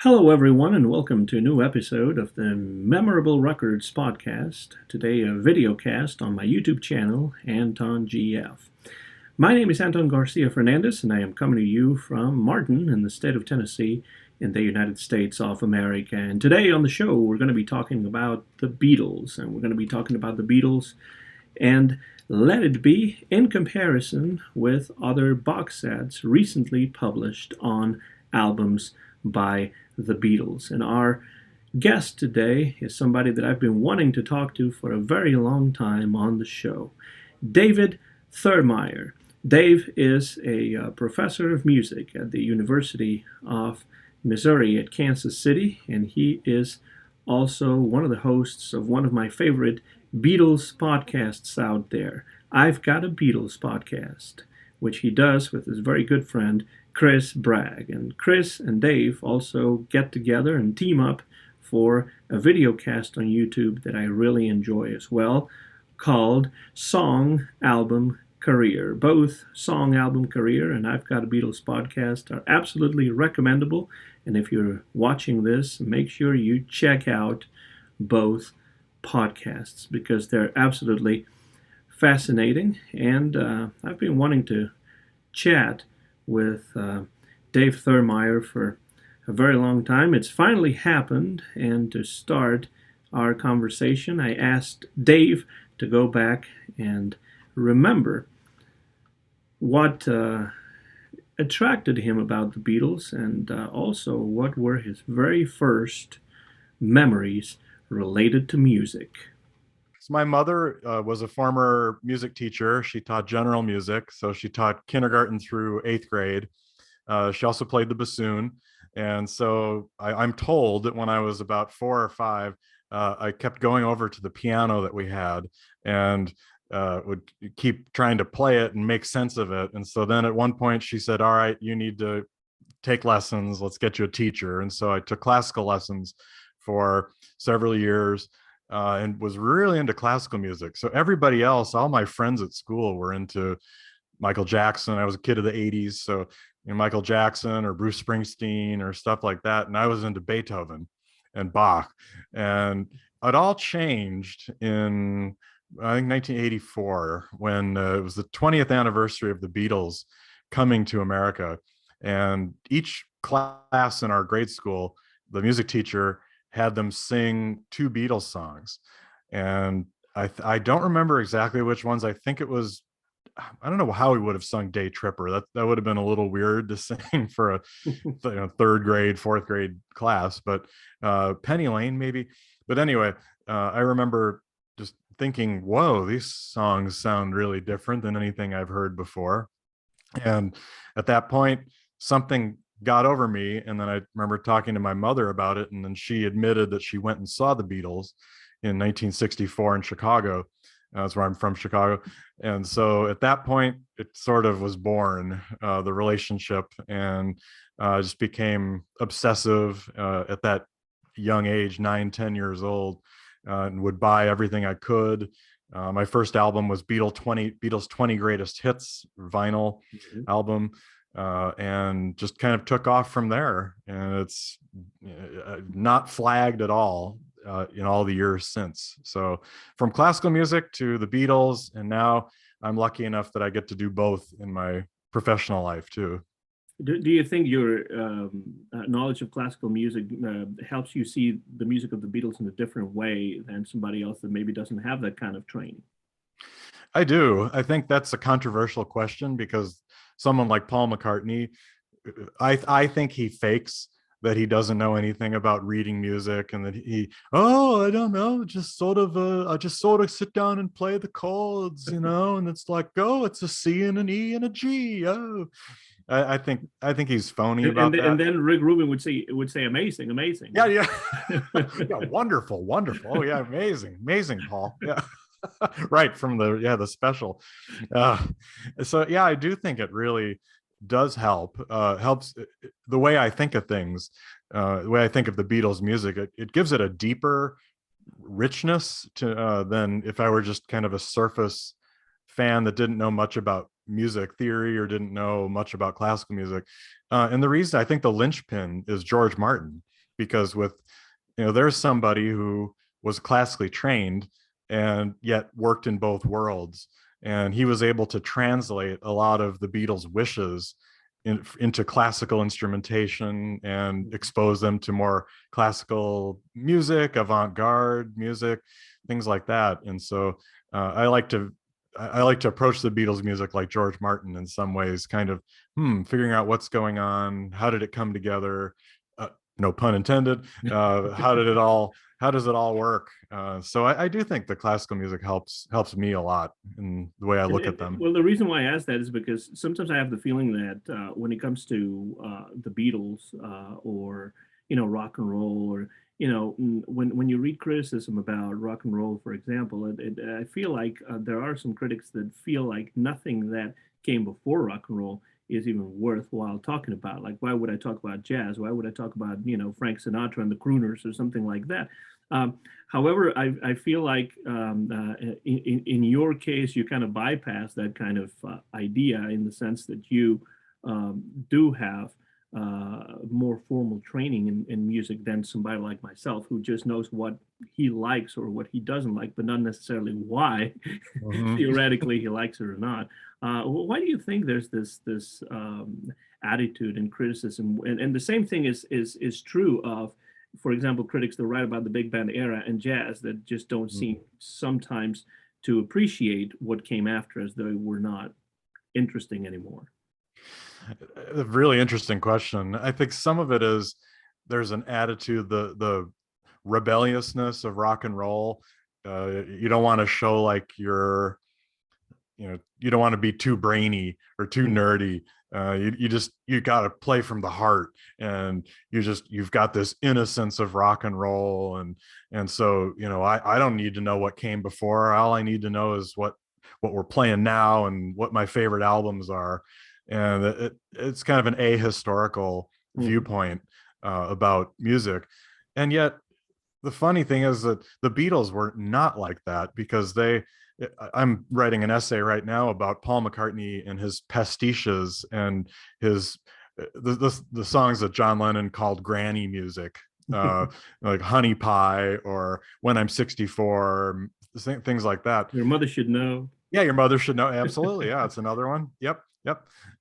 Hello, everyone, and welcome to a new episode of the Memorable Records Podcast. Today, a videocast on my YouTube channel, Anton GF. My name is Anton Garcia Fernandez, and I am coming to you from Martin in the state of Tennessee in the United States of America. And today on the show, we're going to be talking about the Beatles, and we're going to be talking about the Beatles and Let It Be in comparison with other box sets recently published on albums by the Beatles. And our guest today is somebody that I've been wanting to talk to for a very long time on the show, David Thurmaier. Dave is a professor of music at the University of Missouri at Kansas City, and he is also one of the hosts of one of my favorite Beatles podcasts out there. I've Got a Beatles Podcast, which he does with his very good friend Chris Bragg. And Chris and Dave also get together and team up for a videocast on YouTube that I really enjoy as well, called Song Album Career. Both Song Album Career and I've Got a Beatles Podcast are absolutely recommendable. And if you're watching this, make sure you check out both podcasts because they're absolutely fascinating. And I've been wanting to chat with Dave Thurmaier for a very long time. It's finally happened, and to start our conversation, I asked Dave to go back and remember what attracted him about the Beatles and also what were his very first memories related to music. So my mother was a former music teacher. She taught general music, so she taught kindergarten through 8th grade. She also played the bassoon. And so I'm told that when I was about 4 or 5, I kept going over to the piano that we had and would keep trying to play it and make sense of it. And so then at one point she said, all right, you need to take lessons. Let's get you a teacher. And so I took classical lessons for several years. And was really into classical music. So everybody else, all my friends at school were into Michael Jackson. I was a kid of the 80s. So Michael Jackson or Bruce Springsteen or stuff like that. And I was into Beethoven and Bach. And it all changed in, I think, 1984 when it was the 20th anniversary of the Beatles coming to America. And each class in our grade school, the music teacher had them sing 2 Beatles songs. And I don't remember exactly which ones. I think it was, I don't know how we would have sung Day Tripper. That would have been a little weird to sing for a 3rd grade, 4th grade class, but Penny Lane maybe. But anyway, I remember just thinking, whoa, these songs sound really different than anything I've heard before. And at that point, something got over me. And then I remember talking to my mother about it. And then she admitted that she went and saw the Beatles in 1964 in Chicago. That's where I'm from, Chicago. And so at that point, it sort of was born, the relationship, and just became obsessive at that young age, 9, 10 years old, and would buy everything I could. My first album was Beatles 20 Greatest Hits vinyl album. And just kind of took off from there. And it's not flagged at all in all the years since. So from classical music to the Beatles, and now I'm lucky enough that I get to do both in my professional life too. Do you think your knowledge of classical music helps you see the music of the Beatles in a different way than somebody else that maybe doesn't have that kind of training? I do. I think that's a controversial question because someone like Paul McCartney, I think he fakes that he doesn't know anything about reading music, and that I don't know, I just sort of sit down and play the chords, and it's like, oh, it's a C and an E and a G. Oh, I think he's phony about that. And then Rick Rubin would say amazing. Yeah. Yeah, wonderful. Oh yeah, amazing, Paul. Yeah. Right, from the special. So yeah, I do think it really does helps the way I think of things, the way I think of the Beatles music. It gives it a deeper richness to than if I were just kind of a surface fan that didn't know much about music theory or didn't know much about classical music. And the reason, I think the linchpin is George Martin. because there's somebody who was classically trained and yet worked in both worlds, and he was able to translate a lot of the Beatles' wishes into classical instrumentation and expose them to more classical music, avant-garde music, things like that. And so I like to approach the Beatles music like George Martin in some ways, kind of figuring out what's going on, how did it come together, no pun intended. How does it all work? So I do think the classical music helps me a lot in the way I look at them. Well, the reason why I ask that is because sometimes I have the feeling that when it comes to the Beatles or rock and roll, or when you read criticism about rock and roll, for example, I feel like there are some critics that feel like nothing that came before rock and roll is even worthwhile talking about. Like, why would I talk about jazz? Why would I talk about Frank Sinatra and the Crooners or something like that? However, I feel like in your case, you kind of bypass that kind of idea, in the sense that you do have more formal training in music than somebody like myself, who just knows what he likes or what he doesn't like, but not necessarily why theoretically he likes it or not. Why do you think there's this attitude and criticism? And the same thing is true of, for example, critics that write about the big band era and jazz, that just don't seem sometimes to appreciate what came after, as though they were not interesting anymore. A really interesting question. I think some of it is there's an attitude, the rebelliousness of rock and roll. You don't want to show like you don't want to be too brainy or too nerdy. You got to play from the heart, and you've got this innocence of rock and roll, and so I don't need to know what came before. All I need to know is what we're playing now and what my favorite albums are. And it's kind of an ahistorical viewpoint about music. And yet the funny thing is that the Beatles were not like that, because I'm writing an essay right now about Paul McCartney and his pastiches and his the songs that John Lennon called granny music, like Honey Pie or When I'm 64, things like that. Your Mother Should Know. Yeah, Your Mother Should Know. Absolutely. Yeah, it's another one. Yep.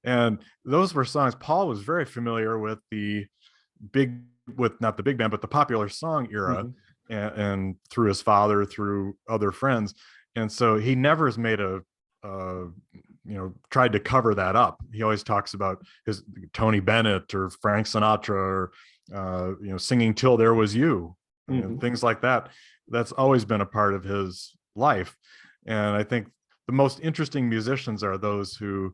And those were songs. Paul was very familiar with not the big band, but the popular song era, and through his father, through other friends. And so he never has made tried to cover that up. He always talks about his Tony Bennett or Frank Sinatra, or singing Till There Was You, things like that. That's always been a part of his life. And I think the most interesting musicians are those who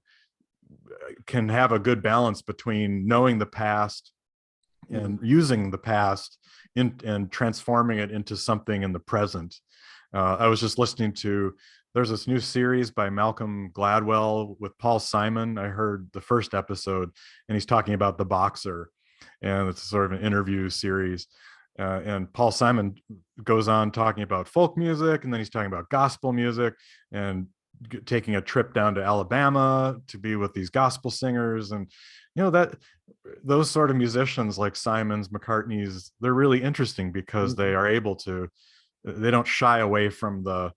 can have a good balance between knowing the past and using the past and transforming it into something in the present. I was just listening to, there's this new series by Malcolm Gladwell with Paul Simon. I heard the first episode, and he's talking about the boxer, and it's sort of an interview series. And Paul Simon goes on talking about folk music, and then he's talking about gospel music, and taking a trip down to Alabama to be with these gospel singers. And that those sort of musicians like Simon's, McCartney's, they're really interesting because they are able to, they don't shy away from the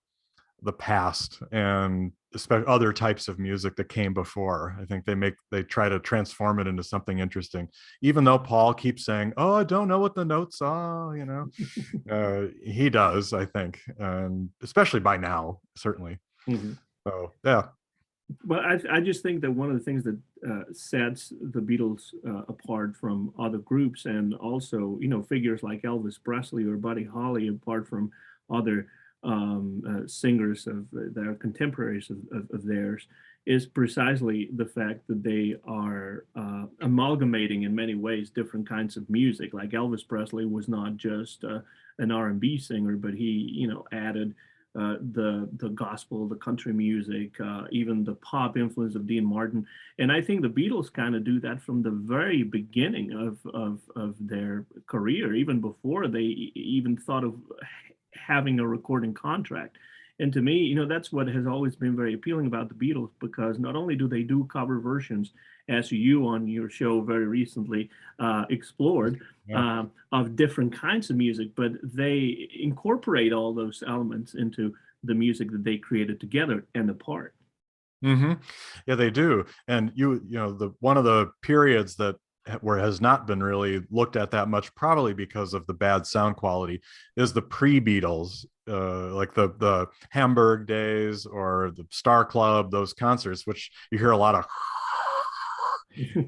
past and especially other types of music that came before. I think they try to transform it into something interesting, even though Paul keeps saying, "Oh, I don't know what the notes are," he does, I think, and especially by now, certainly. So yeah. Well, I just think that one of the things that sets the Beatles apart from other groups, and also figures like Elvis Presley or Buddy Holly apart from other singers that are contemporaries of theirs, is precisely the fact that they are amalgamating in many ways different kinds of music. Like Elvis Presley was not just an R&B singer, but he added the gospel, the country music, even the pop influence of Dean Martin. And I think the Beatles kind of do that from the very beginning of their career, even before they even thought of having a recording contract. And to me, that's what has always been very appealing about the Beatles, because not only do they do cover versions, as you on your show very recently explored, Yeah. of different kinds of music, but they incorporate all those elements into the music that they created together and apart. Hmm. Yeah, they do. And the one of the periods that where has not been really looked at that much, probably because of the bad sound quality, is the pre-Beatles, like the Hamburg days or the Star Club, those concerts, which you hear a lot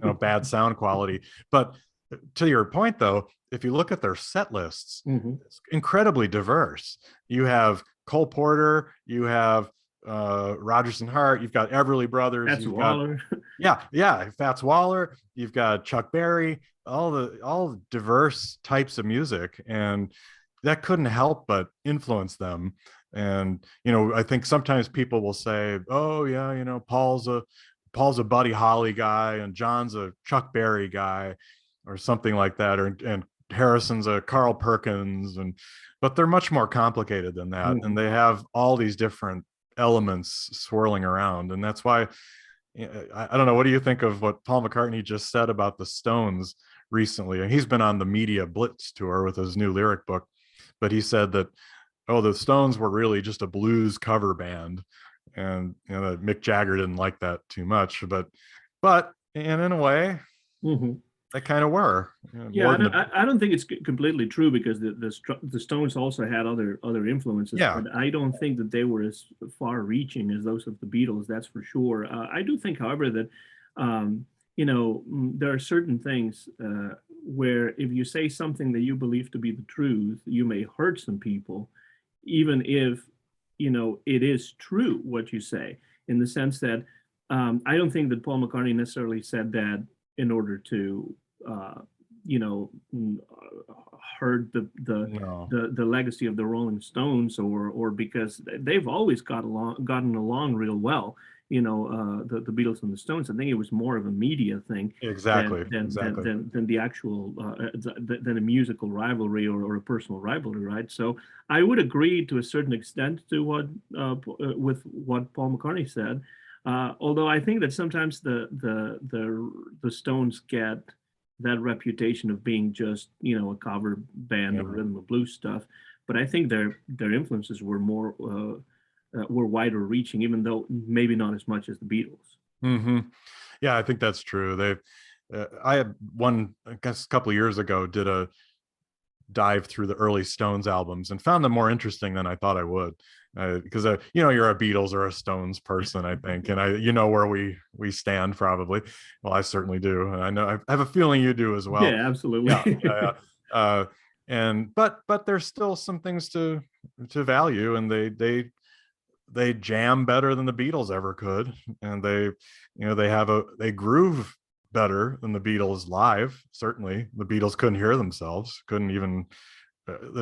of bad sound quality. But to your point, though, if you look at their set lists, Mm-hmm. it's incredibly diverse. You have Cole Porter, you have Rodgers and Hart, you've got Everly Brothers, That's you've got Waller. Fats Waller, you've got Chuck Berry, all diverse types of music, and that couldn't help but influence them. And I think sometimes people will say, "Oh yeah, Paul's a Buddy Holly guy, and John's a Chuck Berry guy," or something like that, and Harrison's a Carl Perkins, but they're much more complicated than that, Mm-hmm. and they have all these different elements swirling around, and that's why I don't know. What do you think of what Paul McCartney just said about the Stones recently? And he's been on the Media Blitz tour with his new lyric book, but he said that, oh, the Stones were really just a blues cover band, and Mick Jagger didn't like that too much, but and in a way, Mm-hmm. they kind of were Yeah, more than I don't think it's completely true, because the Stones also had other influences, yeah. but I don't think that they were as far-reaching as those of the Beatles. That's for sure. I do think, however, that there are certain things where if you say something that you believe to be the truth, you may hurt some people, even if it is true what you say. In the sense that I don't think that Paul McCartney necessarily said that in order to uh, you know, heard No, the legacy of the Rolling Stones, or because they've always gotten along real well. The Beatles and the Stones. I think it was more of a media thing than exactly, exactly. the actual than a musical rivalry, or a personal rivalry, right? So I would agree to a certain extent to what with what Paul McCartney said. Although I think that sometimes the Stones get that reputation of being just a cover band of Yeah. rhythm and blues stuff, but I think their influences were more were wider reaching, even though maybe not as much as the Beatles. Hmm. Yeah, I think that's true. I had one, I guess, a couple of years ago, did a dive through the early Stones albums and found them more interesting than I thought I would. Because you're a Beatles or a Stones person, I think, and where we stand probably. Well, I certainly do, and I know I have a feeling you do as well. Yeah, Yeah, absolutely. and but there's still some things to value, and they jam better than the Beatles ever could, and they groove better than the Beatles live. Certainly, the Beatles couldn't hear themselves, couldn't even.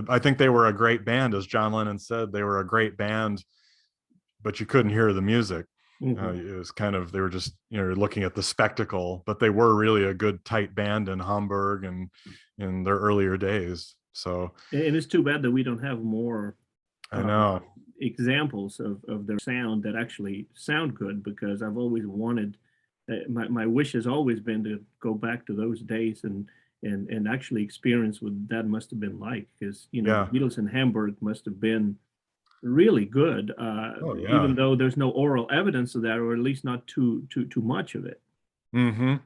I think they were a great band, as John Lennon said. They were a great band, but you couldn't hear the music. Mhm. It was kind of, they were just looking at the spectacle, but they were really a good tight band in Hamburg and in their earlier days. So And it's too bad that we don't have more I uh, know. examples of their sound that actually sound good, because I've always wanted, my wish has always been to go back to those days and actually experience what that must have been like, because the Yeah. Beatles in Hamburg must have been really good, Oh even yeah. though there's no oral evidence of that, or at least not too much of it. Hmm.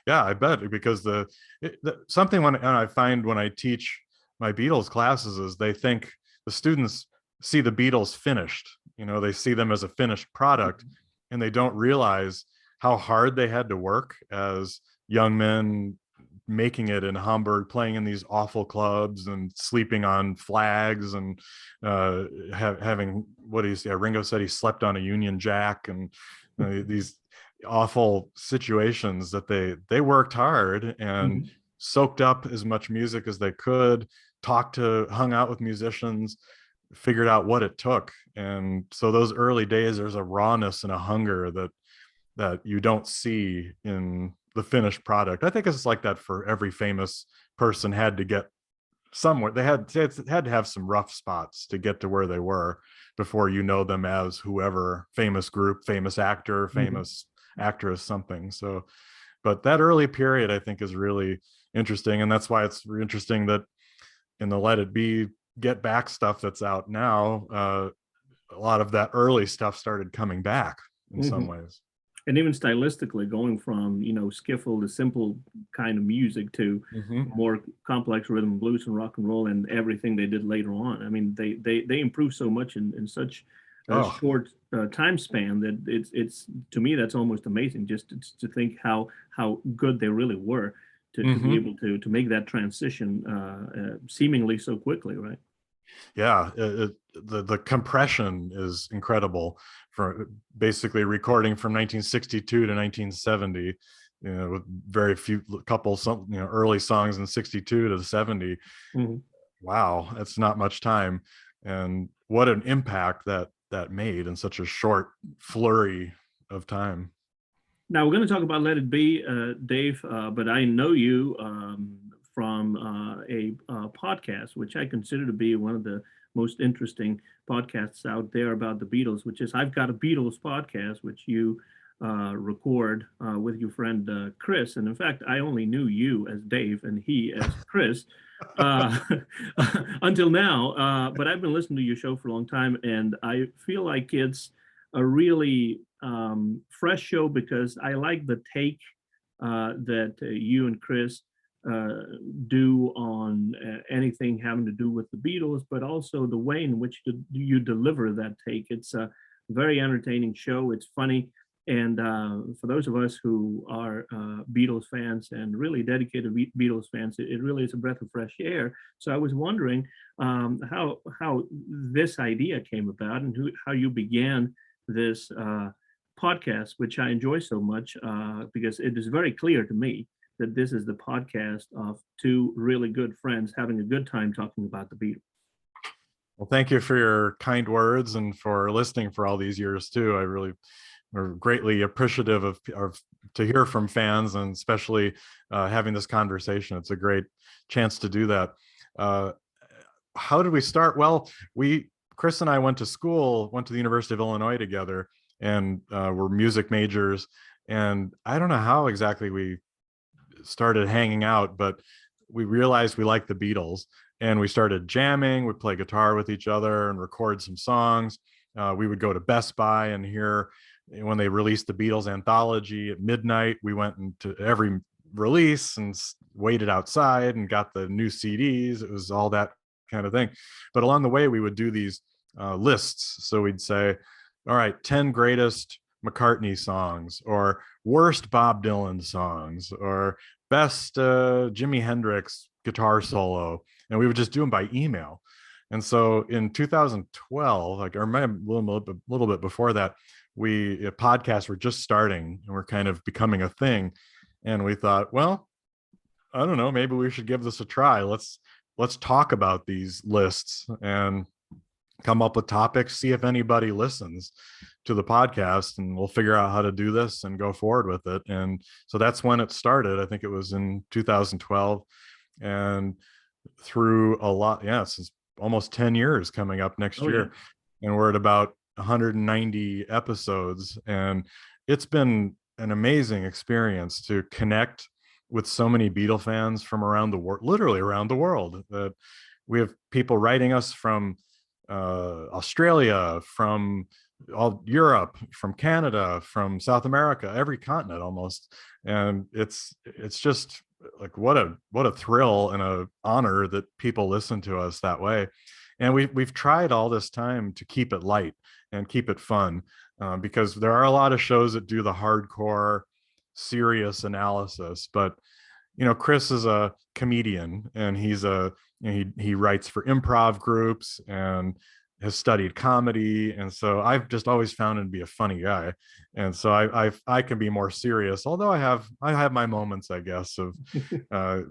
Yeah, I bet, because something when and I find when I teach my Beatles classes is they think the students see the Beatles finished. They see them as a finished product, and they don't realize how hard they had to work as young men, making it in Hamburg, playing in these awful clubs and sleeping on flags, and having, what do you say? Ringo said he slept on a Union Jack, and these awful situations that they worked hard and Mhm. soaked up as much music as they could, hung out with musicians, figured out what it took. And so those early days, there's a rawness and a hunger that you don't see in the finished product. I think it's like that for every famous person had to get somewhere they had to have some rough spots to get to where they were before you know them as whoever, famous group, famous actor, Mm-hmm. famous actress, something. So, but that early period I think is really interesting, and that's why it's interesting that in the Let It Be Get Back stuff that's out now, a lot of that early stuff started coming back in Mm-hmm. some ways. And even stylistically, going from skiffle, the simple kind of music, to Mm-hmm. more complex rhythm and blues and rock and roll and everything they did later on. I mean, they improved so much in such a Oh, short time span that it's to me that's almost amazing, just to think how good they really were to be mm-hmm. able to make that transition seemingly so quickly, right? Yeah, the compression is incredible for basically recording from 1962 to 1970, with very few couple some early songs in 62 to 70. Mm-hmm. Wow, that's not much time, and what an impact that made in such a short flurry of time. Now we're going to talk about Let It Be, Dave, but I know you from a podcast, which I consider to be one of the most interesting podcasts out there about the Beatles, which is I've Got a Beatles Podcast, which you record with your friend Chris. And in fact, I only knew you as Dave and he as Chris uh, until now. But I've been listening to your show for a long time, and I feel like it's a really fresh show because I like the take that you and Chris uh, do on anything having to do with the Beatles, but also the way in which you deliver that take. It's a very entertaining show. It's funny. And for those of us who are Beatles fans and really dedicated Beatles fans, it really is a breath of fresh air. So I was wondering how this idea came about and how you began this podcast, which I enjoy so much because it is very clear to me that this is the podcast of two really good friends having a good time talking about the Beatles. Well, thank you for your kind words and for listening for all these years too. I really are greatly appreciative of to hear from fans, and especially having this conversation. It's a great chance to do that. Uh, how did we start? Well, Chris and I went to the University of Illinois together, and were music majors. And I don't know how exactly we started hanging out, but we realized we liked the Beatles, and we started jamming. We'd play guitar with each other and record some songs. We would go to Best Buy and hear when they released the Beatles anthology at midnight. We went into every release and waited outside and got the new CDs. It was all that kind of thing. But along the way, we would do these lists. So we'd say, all right, 10 greatest McCartney songs, or worst Bob Dylan songs, or best Jimi Hendrix guitar solo. And we would just do them by email. And so in 2012, like, or maybe a little bit before that, podcasts were just starting and were kind of becoming a thing. And we thought, well, I don't know, maybe we should give this a try. Let's talk about these lists and come up with topics, see if anybody listens to the podcast, and we'll figure out how to do this and go forward with it. And so that's when it started. I think it was in 2012, and through a lot, yeah, since almost 10 years coming up next Oh, yeah. year. And we're at about 190 episodes, and it's been an amazing experience to connect with so many Beatle fans from around the world, literally around the world. That we have people writing us from Australia, from all Europe, from Canada, from South America, every continent almost. And it's just like what a thrill and a honor that people listen to us that way. And we've tried all this time to keep it light and keep it fun, because there are a lot of shows that do the hardcore serious analysis. But Chris is a comedian, and he writes for improv groups and has studied comedy, and so I've just always found him to be a funny guy. And so I can be more serious, although I have my moments, I guess, of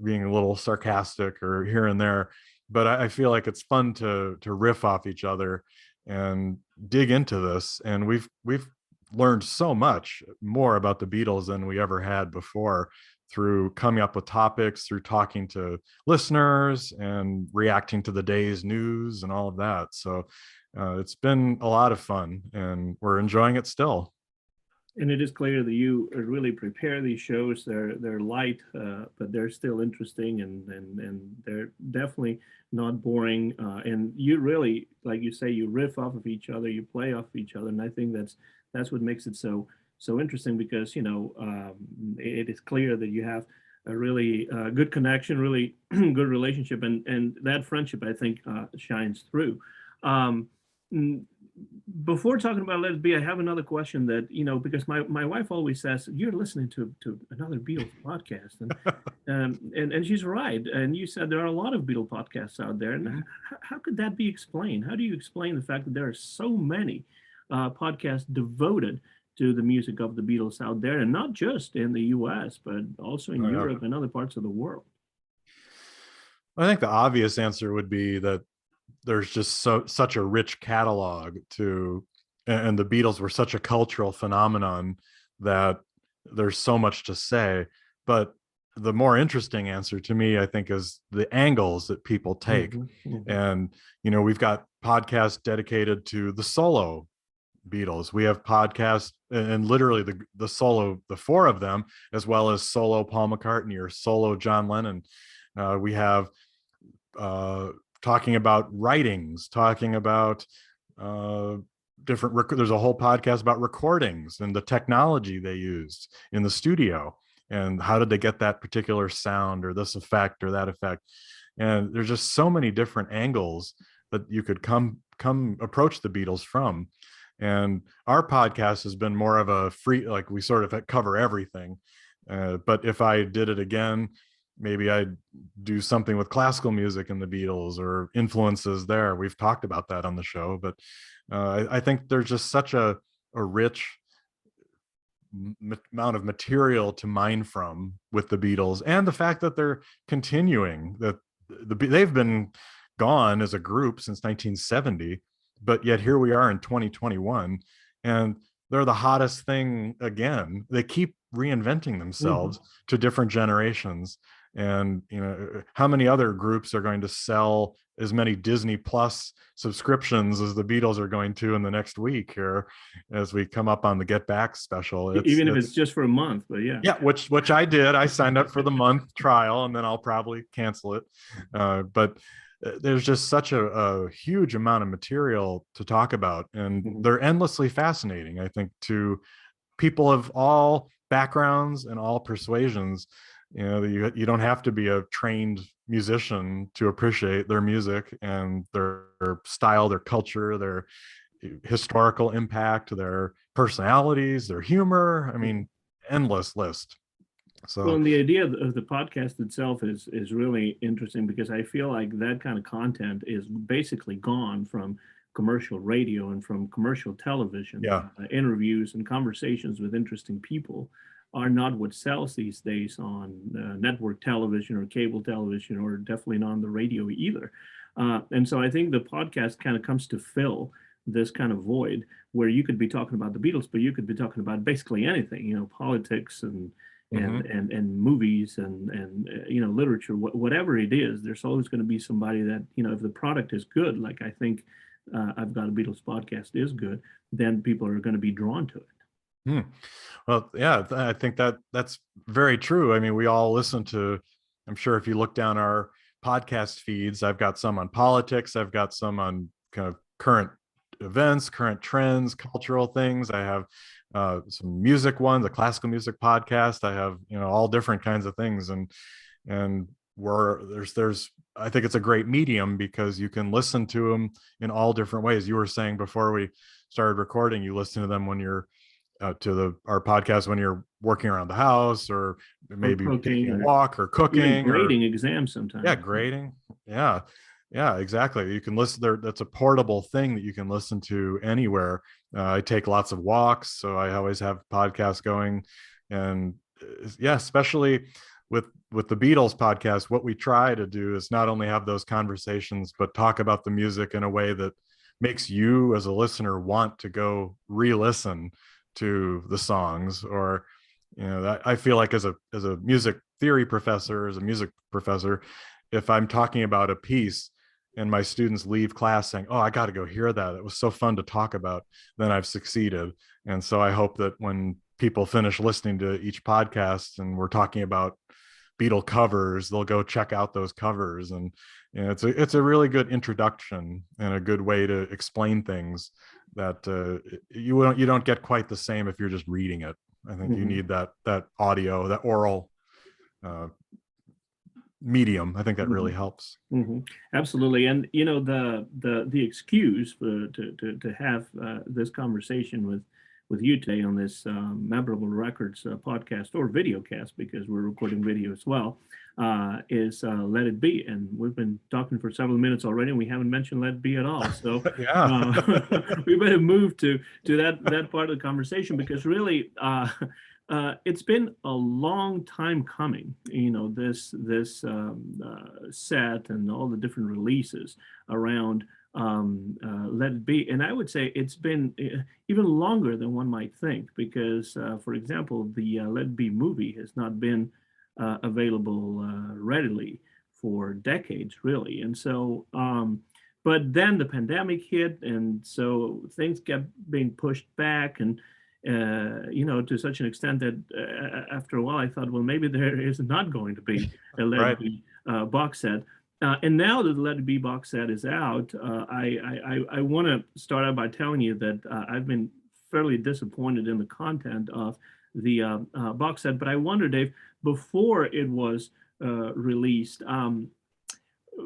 being a little sarcastic or here and there. But I feel like it's fun to riff off each other and dig into this, and we've learned so much more about the Beatles than we ever had before, through coming up with topics, through talking to listeners and reacting to the day's news and all of that. So it's been a lot of fun, and we're enjoying it still. And it is clear that you really prepare these shows. They're light, but they're still interesting, and they're definitely not boring. And you really, like you say, you riff off of each other, you play off of each other, and I think that's what makes it so interesting, because it is clear that you have a really good connection, really good relationship, and that friendship, I think, shines through. Um, Before talking about Let It Be, I have another question that, because my wife always says, you're listening to another Beatles podcast. And she's right. And you said there are a lot of Beatles podcasts out there. And how could that be explained? How do you explain the fact that there are so many podcasts devoted to the music of the Beatles out there, and not just in the US, but also in Europe and other parts of the world? I think the obvious answer would be that there's just such a rich catalog and the Beatles were such a cultural phenomenon that there's so much to say. But the more interesting answer to me, I think, is the angles that people take. And we've got podcasts dedicated to the solo Beatles. We have podcasts, and literally the solo, the four of them, as well as solo Paul McCartney or solo John Lennon. We have talking about writings, talking about there's a whole podcast about recordings and the technology they used in the studio, and how did they get that particular sound or this effect or that effect. And there's just so many different angles that you could come approach the Beatles from. And our podcast has been more of a free, like we sort of cover everything. But if I did it again, maybe I'd do something with classical music in the Beatles or influences there. We've talked about that on the show, but I think there's just such a rich amount of material to mine from with the Beatles, and the fact that they're continuing, that they've been gone as a group since 1970, but yet here we are in 2021, and they're the hottest thing again. They keep reinventing themselves to different generations. And how many other groups are going to sell as many Disney Plus subscriptions as the Beatles are going to in the next week here, as we come up on the Get Back special? Even if it's just for a month, but yeah, which I did. I signed up for the month trial, and then I'll probably cancel it. But there's just such a huge amount of material to talk about, and they're endlessly fascinating, I think, to people of all backgrounds and all persuasions. You don't have to be a trained musician to appreciate their music and their style, their culture, their historical impact, their personalities, their humor. I mean, endless list. So, well, and the idea of the podcast itself is really interesting, because I feel like that kind of content is basically gone from commercial radio and from commercial television. Interviews and conversations with interesting people are not what sells these days on network television or cable television, or definitely not on the radio either. And so I think the podcast kind of comes to fill this kind of void, where you could be talking about the Beatles, but you could be talking about basically anything, politics and movies and literature, whatever it is. There's always going to be somebody that, if the product is good, like I think I've Got a Beatles podcast is good, then people are going to be drawn to it. Well, yeah, I think that's very true. I mean, we all listen to, I'm sure if you look down our podcast feeds, I've got some on politics, I've got some on kind of current events, current trends, cultural things. I have some music ones, a classical music podcast. I have, all different kinds of things. And where there's I think it's a great medium, because you can listen to them in all different ways. You were saying before we started recording, you listen to them when you're our podcast when you're working around the house, or maybe taking a walk, or cooking, even grading exams sometimes. Yeah, grading. Yeah, exactly. You can listen there. That's a portable thing that you can listen to anywhere. I take lots of walks, so I always have podcasts going. And yeah, especially with the Beatles podcast, what we try to do is not only have those conversations, but talk about the music in a way that makes you as a listener want to go re-listen to the songs, or I feel like as a music theory professor, as a music professor, if I'm talking about a piece and my students leave class saying, "Oh, I got to go hear that. It was so fun to talk about," then I've succeeded. And so I hope that when people finish listening to each podcast and we're talking about Beatle covers, they'll go check out those covers. And it's a really good introduction and a good way to explain things that you don't get quite the same if you're just reading it. I think you need that audio, that oral medium. I think that really helps. Absolutely. And the excuse to have this conversation with you today on this Memorable Records podcast or videocast, because we're recording video as well, is Let It Be. And we've been talking for several minutes already, and we haven't mentioned Let It Be at all. So we better move to that part of the conversation, because really it's been a long time coming, this set and all the different releases around Let It Be. And I would say it's been even longer than one might think, because, for example, the Let It Be movie has not been available readily for decades, really. And so, but then the pandemic hit, and so things kept being pushed back, and to such an extent that after a while I thought, well, maybe there is not going to be a Let It Be box set. And now that the Let It Be box set is out, I want to start out by telling you that I've been fairly disappointed in the content of the box set. But I wonder, Dave, before it was released,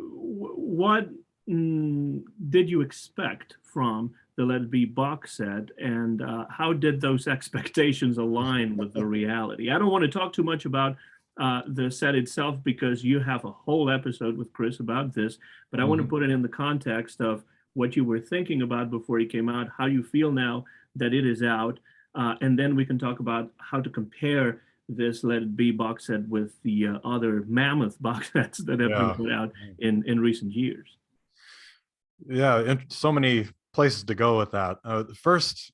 what did you expect from the Let It Be box set, and how did those expectations align with the reality? I don't want to talk too much about the set itself, because you have a whole episode with Chris about this, but I want to put it in the context of what you were thinking about before it came out, how you feel now that it is out, and then we can talk about how to compare this Let It Be box set with the other mammoth box sets that have been put out in recent years. Yeah, and so many places to go with that. First,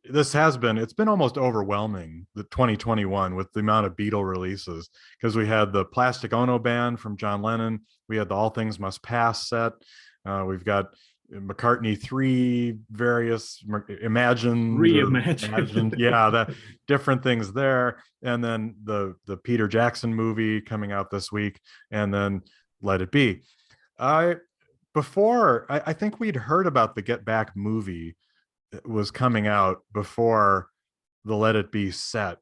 it's been almost overwhelming, the 2021, with the amount of Beatle releases, because we had the Plastic Ono Band from John Lennon, we had the All Things Must Pass set, we've got McCartney 3, various reimagined, that different things there, and then the Peter Jackson movie coming out this week, and then Let It Be. I think we'd heard about the Get Back movie that was coming out before the Let It Be set.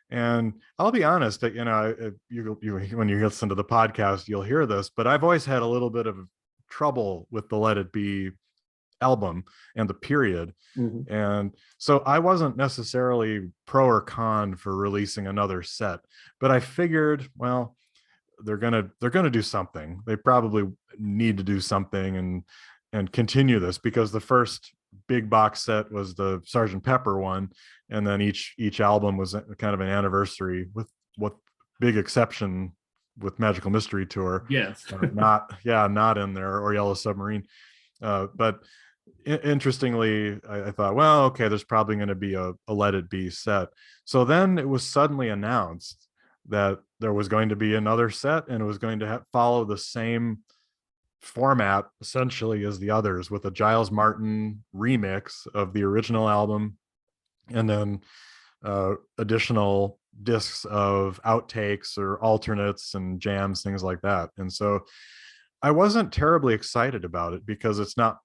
And I'll be honest, that you when you listen to the podcast, you'll hear this, but I've always had a little bit of trouble with the Let It Be album and the period. And so I wasn't necessarily pro or con for releasing another set, but I figured, well, they're gonna do something. They probably need to do something and continue this, because the first big box set was the Sgt. Pepper one, and then each album was kind of an anniversary, with what big exception with Magical Mystery Tour. Yes. not in there, or Yellow Submarine. But interestingly, I thought, well, okay, there's probably going to be a Let It Be set. So then it was suddenly announced that there was going to be another set, and it was going to follow the same format essentially as the others, with a Giles Martin remix of the original album, and then additional discs of outtakes or alternates and jams, things like that. And so I wasn't terribly excited about it, because it's not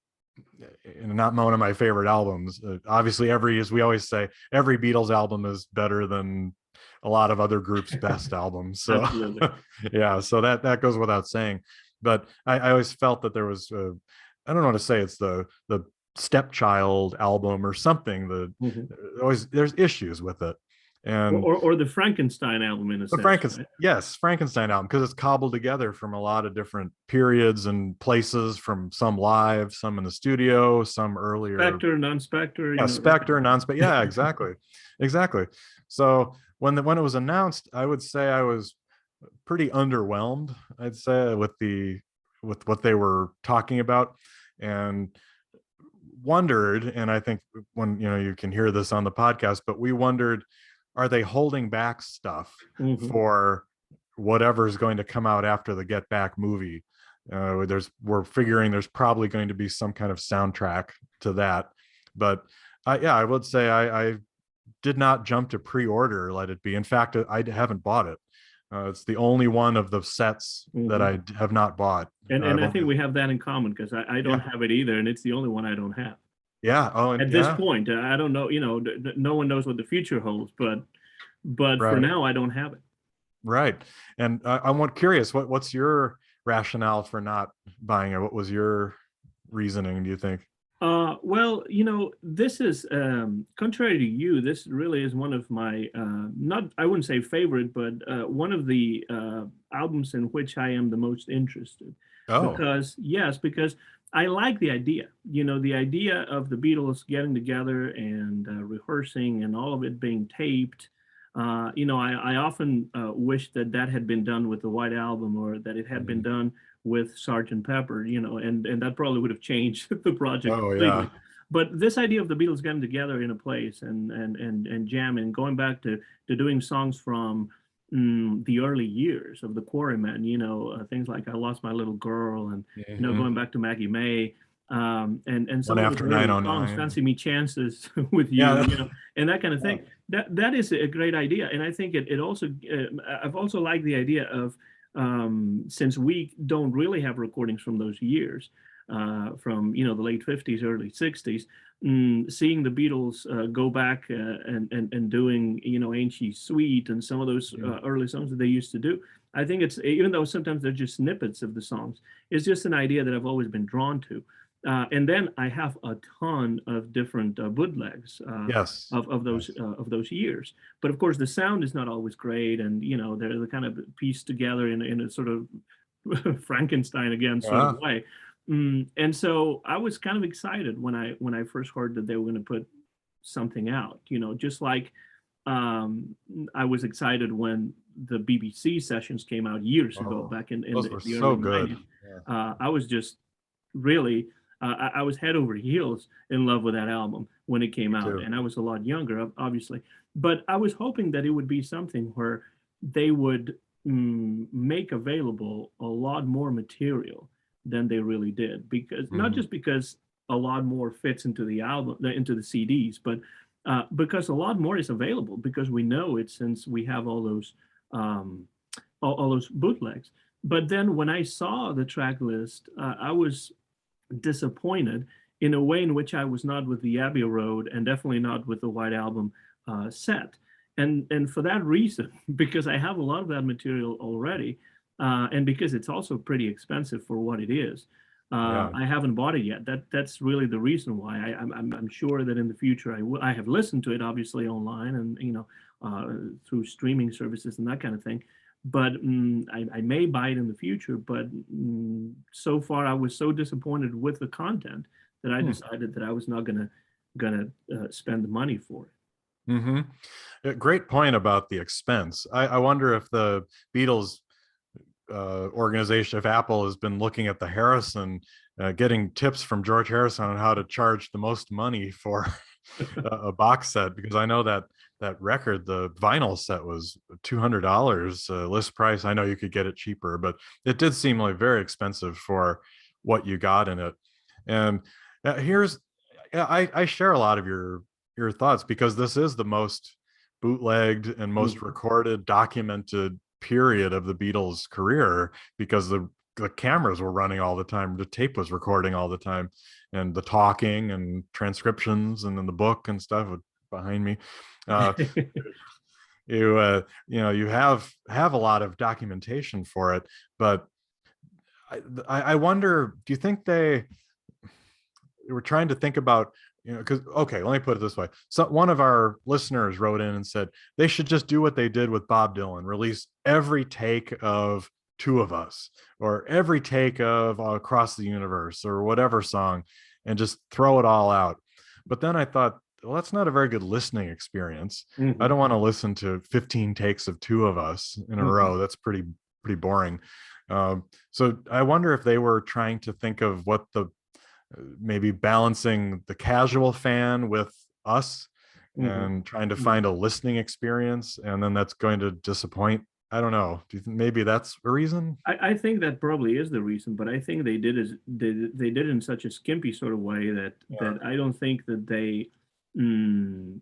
one of my favorite albums. Obviously, as we always say, every Beatles album is better than a lot of other groups' best albums. So so that goes without saying. But I always felt that there was I don't want to say it's the Stepchild album or something. There's issues with it. And or the Frankenstein album, in a sense. Frankenstein album, because it's cobbled together from a lot of different periods and places, from some live, some in the studio, some earlier. Spectre, non-Spectre. Spectre, non-Spectre. Yeah, exactly. So when it was announced, I would say I was pretty underwhelmed, I'd say, with what they were talking about, and wondered, and I think when you can hear this on the podcast, but we wondered, are they holding back stuff Mm-hmm. for whatever's going to come out after the Get Back movie? We're figuring there's probably going to be some kind of soundtrack to that. But I would say I did not jump to pre-order Let It Be. In fact, I haven't bought it. It's the only one of the sets that Mm-hmm. I have not bought. And I've I think only, we have that in common, because I don't yeah, have it either, and it's the only one I don't have yeah. Oh, and at this yeah, point. I don't know, no one knows what the future holds, but for right, now I don't have it. right. And I'm curious, what's your rationale for not buying it? What was your reasoning, do you think? Well, this is, contrary to you, this really is one of my, not, I wouldn't say favorite, but one of the albums in which I am the most interested. Oh, Because I like the idea, the idea of the Beatles getting together and rehearsing and all of it being taped. I often wish that that had been done with the White Album, or that it had been mhm. done with Sergeant Pepper, and that probably would have changed the project Oh, yeah. completely. But this idea of the Beatles getting together in a place and jamming, going back to doing songs from the early years of the Quarrymen, things like "I Lost My Little Girl," and Hmm. going back to Maggie May, and One some of those after early songs, 909. "Fancy Me Chances" with you, Yeah. and that kind of Yeah. thing. That is a great idea, and I think it also, I've also liked the idea of, since we don't really have recordings from those years, from the late 50s, early 60s, seeing the Beatles go back, and doing Ain't She Sweet and some of those Mhm. early songs that they used to do. I think it's, even though sometimes they're just snippets of the songs, it's just an idea that I've always been drawn to. And then I have a ton of different bootlegs Yes. Yes. of those years. But of course, the sound is not always great, and they're kind of pieced together in a sort of Frankenstein again sort of Yeah. way. And so I was kind of excited when I first heard that they were going to put something out. Just like, um, I was excited when the BBC sessions came out years ago, Oh, back in those were the so early good. 90s. Yeah. I was just really, I was head over heels in love with that album when it came Me out, too. and I was a lot younger, obviously. But I was hoping that it would be something where they would make available a lot more material than they really did, because not Hmm. just because a lot more fits into the album, into the CDs, but because a lot more is available, because we know it, since we have um, all those bootlegs. But then when I saw the track list, I was disappointed in a way in which I was not with the Abbey Road, and definitely not with the White Album set. And for that reason, because I have a lot of that material already, and because it's also pretty expensive for what it is, Yeah. I haven't bought it yet. That's really the reason why. I'm sure that in the future I have listened to it, obviously, online, and through streaming services and that kind of thing. But I may buy it in the future. But so far, I was so disappointed with the content that I Hmm. decided that I was not gonna spend the money for it. Hmm. Great point about the expense. I wonder if the Beatles organization, if Apple has been looking at the Harrison, getting tips from George Harrison on how to charge the most money for a box set, because I know that that record, the vinyl set, was $200 list price. I know you could get it cheaper, but it did seem like very expensive for what you got in it. And here's, I share a lot of your thoughts, because this is the most bootlegged and most Mhm. recorded, documented period of the Beatles' career, because the cameras were running all the time, the tape was recording all the time, and the talking and transcriptions, and then the book and stuff behind me. Uh, you have a lot of documentation for it, but I wonder, do you think they were trying to think about, because, okay, let me put it this way. So one of our listeners wrote in and said they should just do what they did with Bob Dylan, release every take of Two of Us, or every take of Across the Universe, or whatever song, and just throw it all out. But then I thought, well, that's not a very good listening experience. I Mhm. don't want to listen to 15 takes of Two of Us in a Mhm. row. That's pretty boring. So I wonder if they were trying to think of what the maybe balancing the casual fan with us, Mm-hmm. and trying to Mm-hmm. find a listening experience, and then that's going to disappoint. I don't know. Do you think maybe that's a reason? I think that probably is the reason, but I think they did it in such a skimpy sort of way that I don't think that they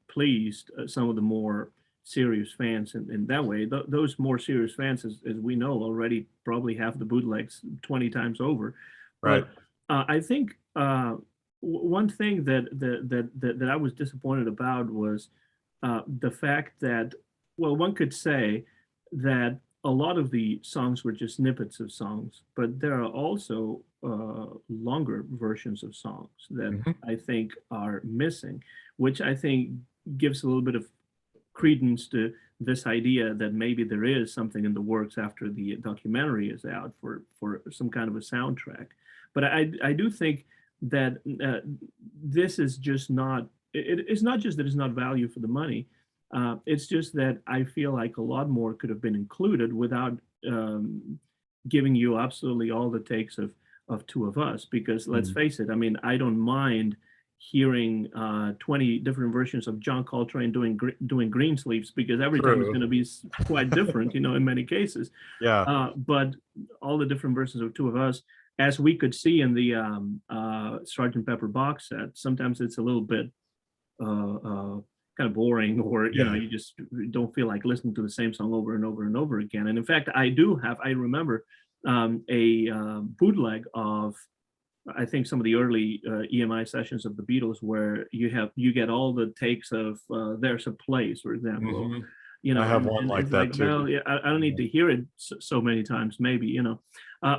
pleased some of the more serious fans in that way. Those more serious fans, as we know, already probably have the bootlegs 20 times over. Right. But I think one thing that I was disappointed about was the fact that, well, one could say that a lot of the songs were just snippets of songs, but there are also longer versions of songs that Mhm. I think are missing, which I think gives a little bit of credence to this idea that maybe there is something in the works after the documentary is out for some kind of a soundtrack. But I do think that this is just not. It's not just that it's not value for the money. It's just that I feel like a lot more could have been included without giving you absolutely all the takes of two of us. Because let's Mm. face it, I mean, I don't mind hearing 20 different versions of John Coltrane doing Greensleeves, because every time is True. going to be quite different, in many cases. Yeah. But all the different versions of two of us, as we could see in the Sgt. Pepper box set, sometimes it's a little bit uh, uh, kind of boring, or Yeah. you just don't feel like listening to the same song over and over and over again. And in fact, I remember a bootleg of, I think, some of the early EMI sessions of the Beatles, where you get all the takes of "There's a Place," for example, or, Hmm. I have one and like it's that like, too. well, yeah, I don't need to hear it so many times, maybe.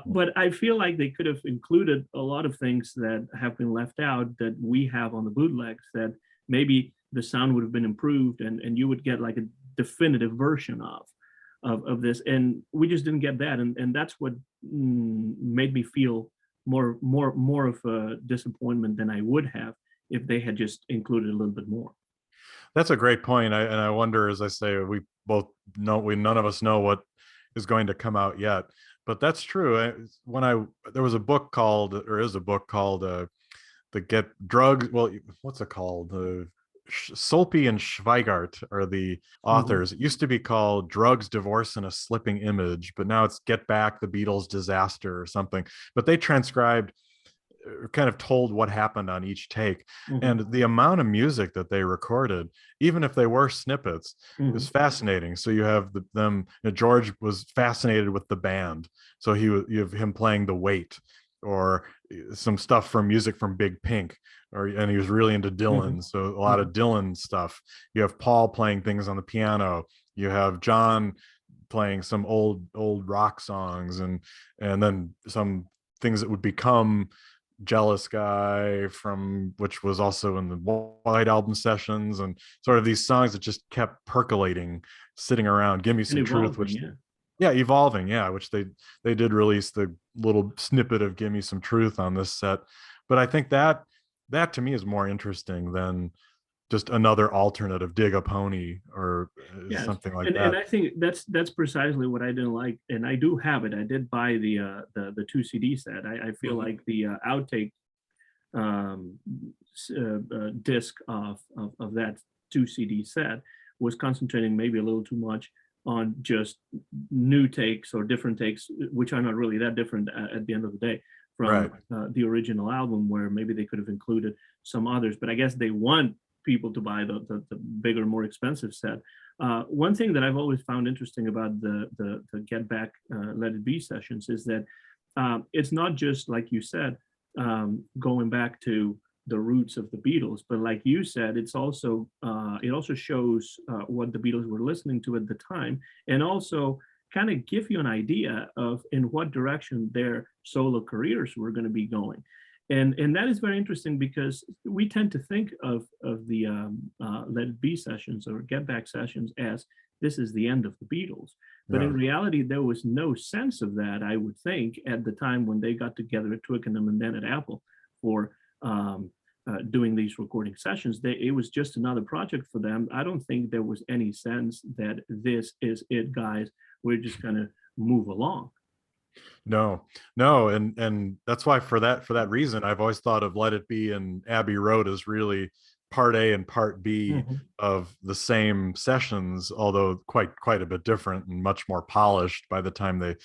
But I feel like they could have included a lot of things that have been left out that we have on the bootlegs, that maybe the sound would have been improved, and you would get like a definitive version of this, and we just didn't get that, and that's what made me feel more of a disappointment than I would have if they had just included a little bit more. That's a great point. And I wonder, as I say, we both know, we none of us know what is going to come out yet. But that's true. When there was a book called, or is a book called, the Get Drugs. Well, what's it called? Solpe and Schweigart are the Mm-hmm. authors. It used to be called Drugs, Divorce, and a Slipping Image, but now it's Get Back the Beatles Disaster or something. But they transcribed, kind of told what happened on each take, Mm-hmm. and the amount of music that they recorded, even if they were snippets, Mm-hmm. is fascinating. So you have them, George was fascinated with the band, so you have him playing The Weight, or some stuff from music from Big Pink, and he was really into Mm-hmm. Dylan, so a lot Mm-hmm. of Dylan stuff. You have Paul playing things on the piano, you have John playing some old rock songs, and then some things that would become Jealous Guy, from which was also in the White Album sessions, and sort of these songs that just kept percolating, sitting around. Give Me And Some Truth, evolving, which, yeah. yeah, evolving, yeah, which they did release the little snippet of Give Me Some Truth on this set. But I think that to me is more interesting than just another alternative Dig a Pony, or Yes, something like and that. I think that's precisely what I didn't like, and I do have it. I did buy the two CD set. I feel Mhm. like the outtake disc of that two CD set was concentrating maybe a little too much on just new takes or different takes, which are not really that different at the end of the day from Right. the original album, where maybe they could have included some others. But I guess they want people to buy the bigger, more expensive set. One thing that I've always found interesting about the Get Back Let It Be sessions is that it's not just, like you said, going back to the roots of the Beatles, but like you said, it also shows what the Beatles were listening to at the time, and also kind of give you an idea of in what direction their solo careers were going to be going. And that is very interesting, because we tend to think of the Let It Be sessions or Get Back sessions as this is the end of the Beatles. But in Yeah. reality, there was no sense of that, I would think, at the time when they got together at Twickenham and then at Apple for doing these recording sessions. It was just another project for them. I don't think there was any sense that this is it, guys. We're just going to move along. No, no, and that's why, for that reason, I've always thought of Let It Be and Abbey Road as really part A and part B Mhm. of the same sessions, although quite a bit different and much more polished by the time they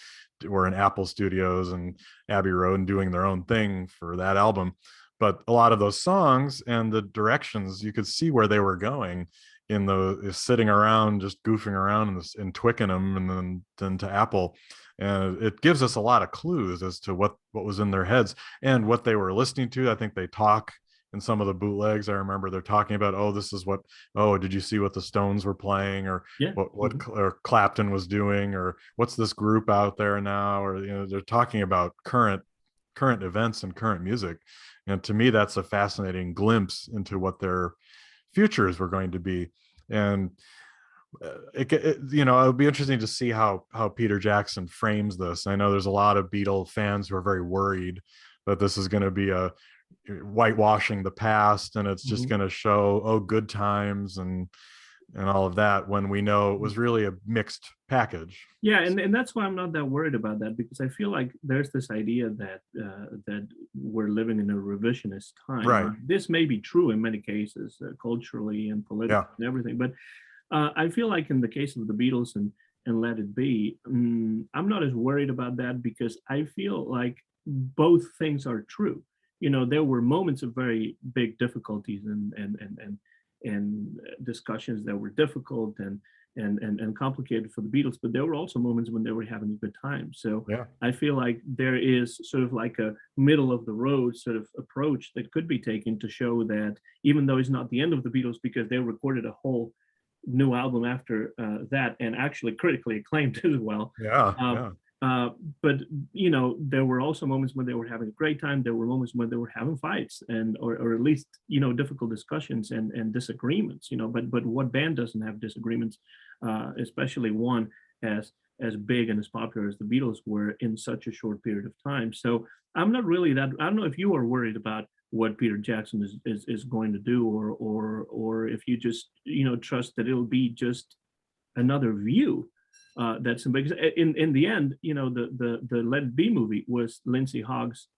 were in Apple Studios and Abbey Road and doing their own thing for that album. But a lot of those songs and the directions, you could see where they were going in the sitting around, just goofing around and twicking them, and then to Apple. And it gives us a lot of clues as to what was in their heads and what they were listening to. I think they talk in some of the bootlegs. I remember they're talking about, oh, this is what, oh, did you see what the Stones were playing, or Yeah. what or Clapton was doing, or what's this group out there now, or they're talking about current events and current music. And to me, that's a fascinating glimpse into what their futures were going to be. And it'll be interesting to see how Peter Jackson frames this. I know there's a lot of Beatle fans who are very worried that this is going to be a whitewashing the past, and it's just going to show, oh, good times and all of that, when we know it was really a mixed package. Yeah, and that's why I'm not that worried about that, because I feel like there's this idea that that we're living in a revisionist time. Right. This may be true in many cases, culturally and politically and everything, but I feel like in the case of the Beatles and Let It Be, I'm not as worried about that, because I feel like both things are true. There were moments of very big difficulties and discussions that were difficult and complicated for the Beatles, but there were also moments when they were having a good time. So I feel like there is sort of like a middle of the road sort of approach that could be taken to show that even though it's not the end of the Beatles, because they recorded a whole new album after that, and actually critically acclaimed as well. But there were also moments when they were having a great time. There were moments when they were having fights or at least difficult discussions and disagreements. But what band doesn't have disagreements, especially one as big and as popular as the Beatles were in such a short period of time? So I'm not really that. I don't know if you are worried about what Peter Jackson is going to do, or if you just trust that it'll be just another view. That's because in the end, the Let It Be movie was Lindsay Hogg's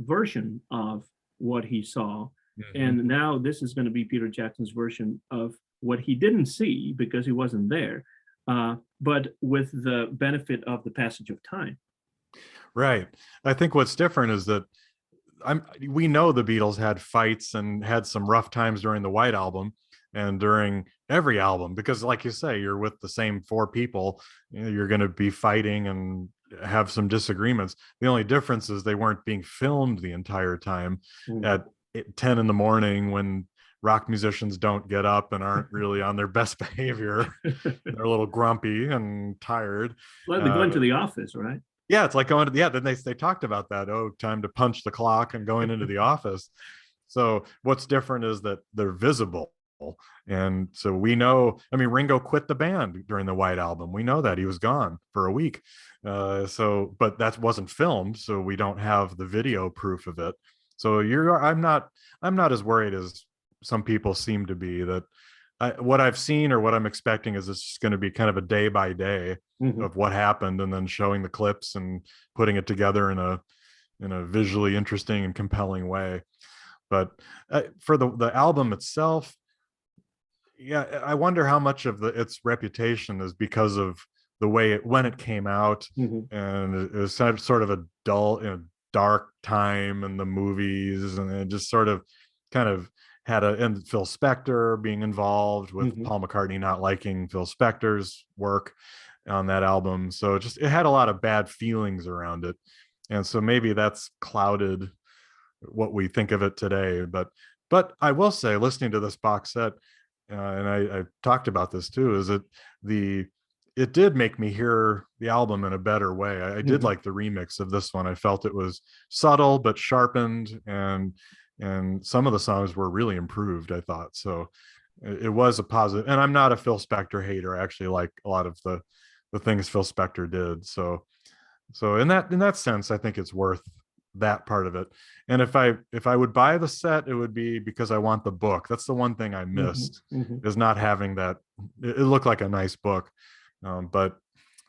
version of what he saw, and now this is going to be Peter Jackson's version of what he didn't see because he wasn't there, but with the benefit of the passage of time. Right. I think what's different is that we know the Beatles had fights and had some rough times during the White Album and during every album, because like you say, you're with the same four people, you're going to be fighting and have some disagreements. The only difference is they weren't being filmed the entire time at 10 in the morning when rock musicians don't get up and aren't really on their best behavior. They're a little grumpy and tired. Well, they're going to the office, right? Yeah, it's like going to, then they talked about that. Oh, time to punch the clock and going into the office. So what's different is that they're visible. And so we know, Ringo quit the band during the White Album. We know that he was gone for a week. But that wasn't filmed, so we don't have the video proof of it. So I'm not as worried as some people seem to be. That what I've seen or what I'm expecting is it's just going to be kind of a day by day of what happened, and then showing the clips and putting it together in a visually interesting and compelling way. But for the album itself, I wonder how much of its reputation is because of the way when it came out, and it was sort of a dull, dark time in the movies, and it just sort of kind of had and Phil Spector being involved with Paul McCartney not liking Phil Spector's work on that album. So it had a lot of bad feelings around it. And so maybe that's clouded what we think of it today. But I will say, listening to this box set, and I talked about this too, is that it did make me hear the album in a better way. I did like the remix of this one. I felt it was subtle but sharpened, and some of the songs were really improved, I thought. So it was a positive. And I'm not a Phil Spector hater. I actually like a lot of the things Phil Spector did. So in that sense, I think it's worth that part of it. And if I would buy the set, it would be because I want the book. That's the one thing I missed, is not having that. It looked like a nice book, but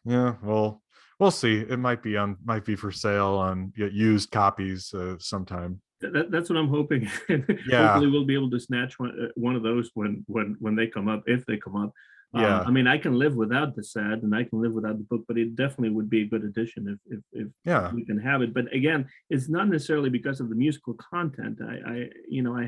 yeah, we'll see. It might be for sale on used copies sometime. That's what I'm hoping. Yeah, Hopefully, we'll be able to snatch one of those when they come up, if they come up. yeah, I mean, I can live without the set, and I can live without the book, but it definitely would be a good addition if yeah. we can have it. But again, it's not necessarily because of the musical content. I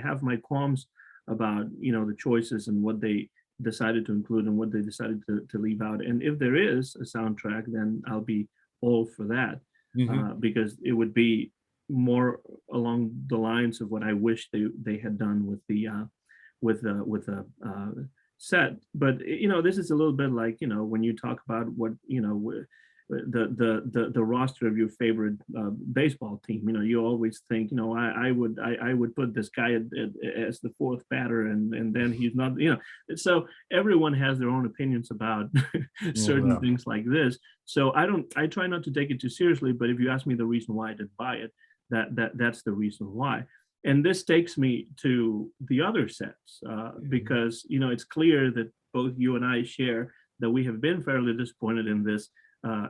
have my qualms about the choices and what they decided to include and what they decided to leave out. And if there is a soundtrack, then I'll be all for that, Hmm. because it would be more along the lines of what I wish they had done with the set. But this is a little bit like when you talk about what the roster of your favorite baseball team. You always think I would put this guy as the fourth batter, and then he's not. So everyone has their own opinions about certain Yeah. things like this. So I try not to take it too seriously. But if you ask me the reason why I didn't buy it, that's the reason why. And this takes me to the other sets, because it's clear that both you and I share that we have been fairly disappointed in this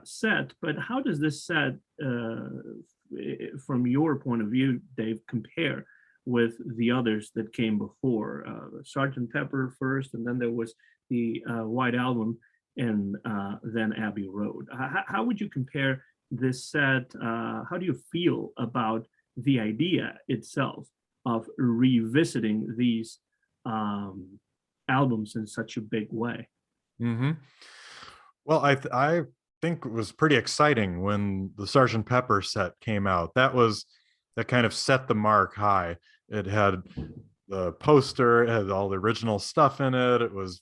set. But how does this set, from your point of view, Dave, compare with the others that came before? Sergeant Pepper first, and then there was the White Album, and then Abbey Road. How would you compare this set? How do you feel about the idea itself of revisiting these albums in such a big way? Hmm. Well, I think it was pretty exciting when the Sergeant Pepper set came out. That kind of set the mark high. It had the poster, it had all the original stuff in it. It was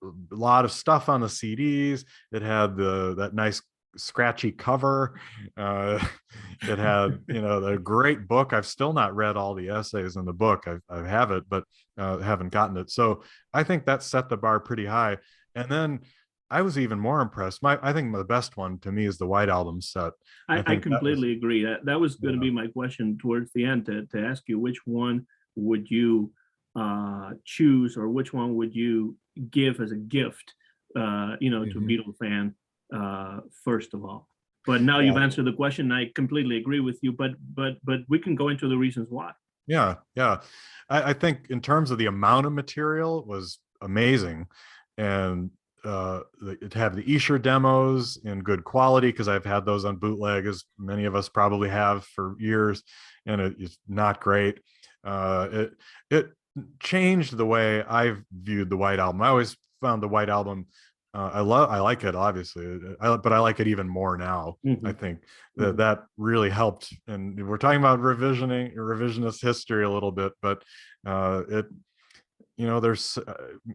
a lot of stuff on the CDs. It had that nice scratchy cover. Uh, it had the great book. I've still not read all the essays in the book. I have it, but haven't gotten it. So I think that set the bar pretty high. And then I was even more impressed. I think the best one to me is the White Album set. I I think that was, completely agree. That was going to yeah, be my question towards the end, to ask you which one would you choose, or which one would you give as a gift, to a mhm, Beatle fan, first of all. But now you've yeah, answered the question. I completely agree with you. But we can go into the reasons why. yeah, yeah. I think in terms of the amount of material, it was amazing, and it had the Escher demos in good quality because I've had those on bootleg, as many of us probably have for years, and it is not great. It changed the way I've viewed the White Album. I always found the White Album. I like it obviously, but I like it even more now. I Mhm, think mhm. that really helped. And we're talking about revisionist history a little bit, but it there's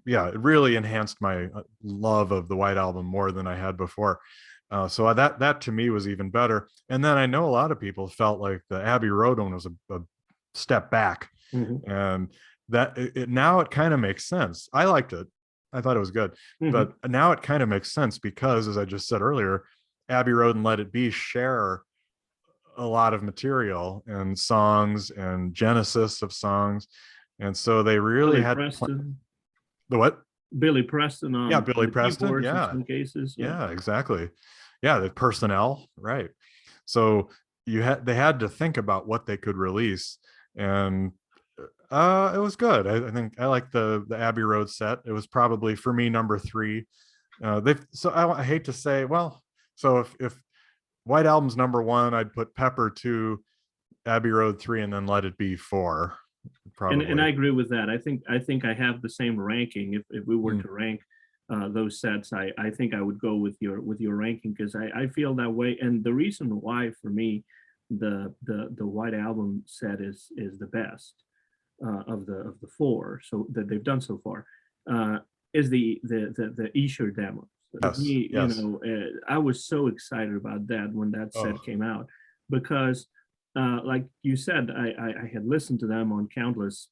yeah, it really enhanced my love of the White Album more than I had before. So that to me was even better. And then I know a lot of people felt like the Abbey Road one was a step back, Mhm, and that now it kind of makes sense. I liked it. I thought it was good, mhm. but now it kind of makes sense because, as I just said earlier, Abbey Road and Let It Be share a lot of material and songs and genesis of songs, and so they really Billy had Preston, the what? Billy Preston Yeah, on Billy the Preston. keyboards in Yeah, some cases. Yeah. yeah, exactly. Yeah, the personnel, right? So they had to think about what they could release, and it was good. I think I like the Abbey Road set. It was probably for me number three. They've so I hate to say, well, so if White Album's number one, I'd put Pepper two, Abbey Road three, and then Let It Be four, And probably. I agree with that. I think I have the same ranking. If we were Mm, to rank those sets, I think I would go with your ranking, because I feel that way. And the reason why for me the White Album set is the best of the four so that they've done so far, uh, is the Escher demos. yes, Me, yes. I was so excited about that when that set Oh, came out, because like you said, I had listened to them on countless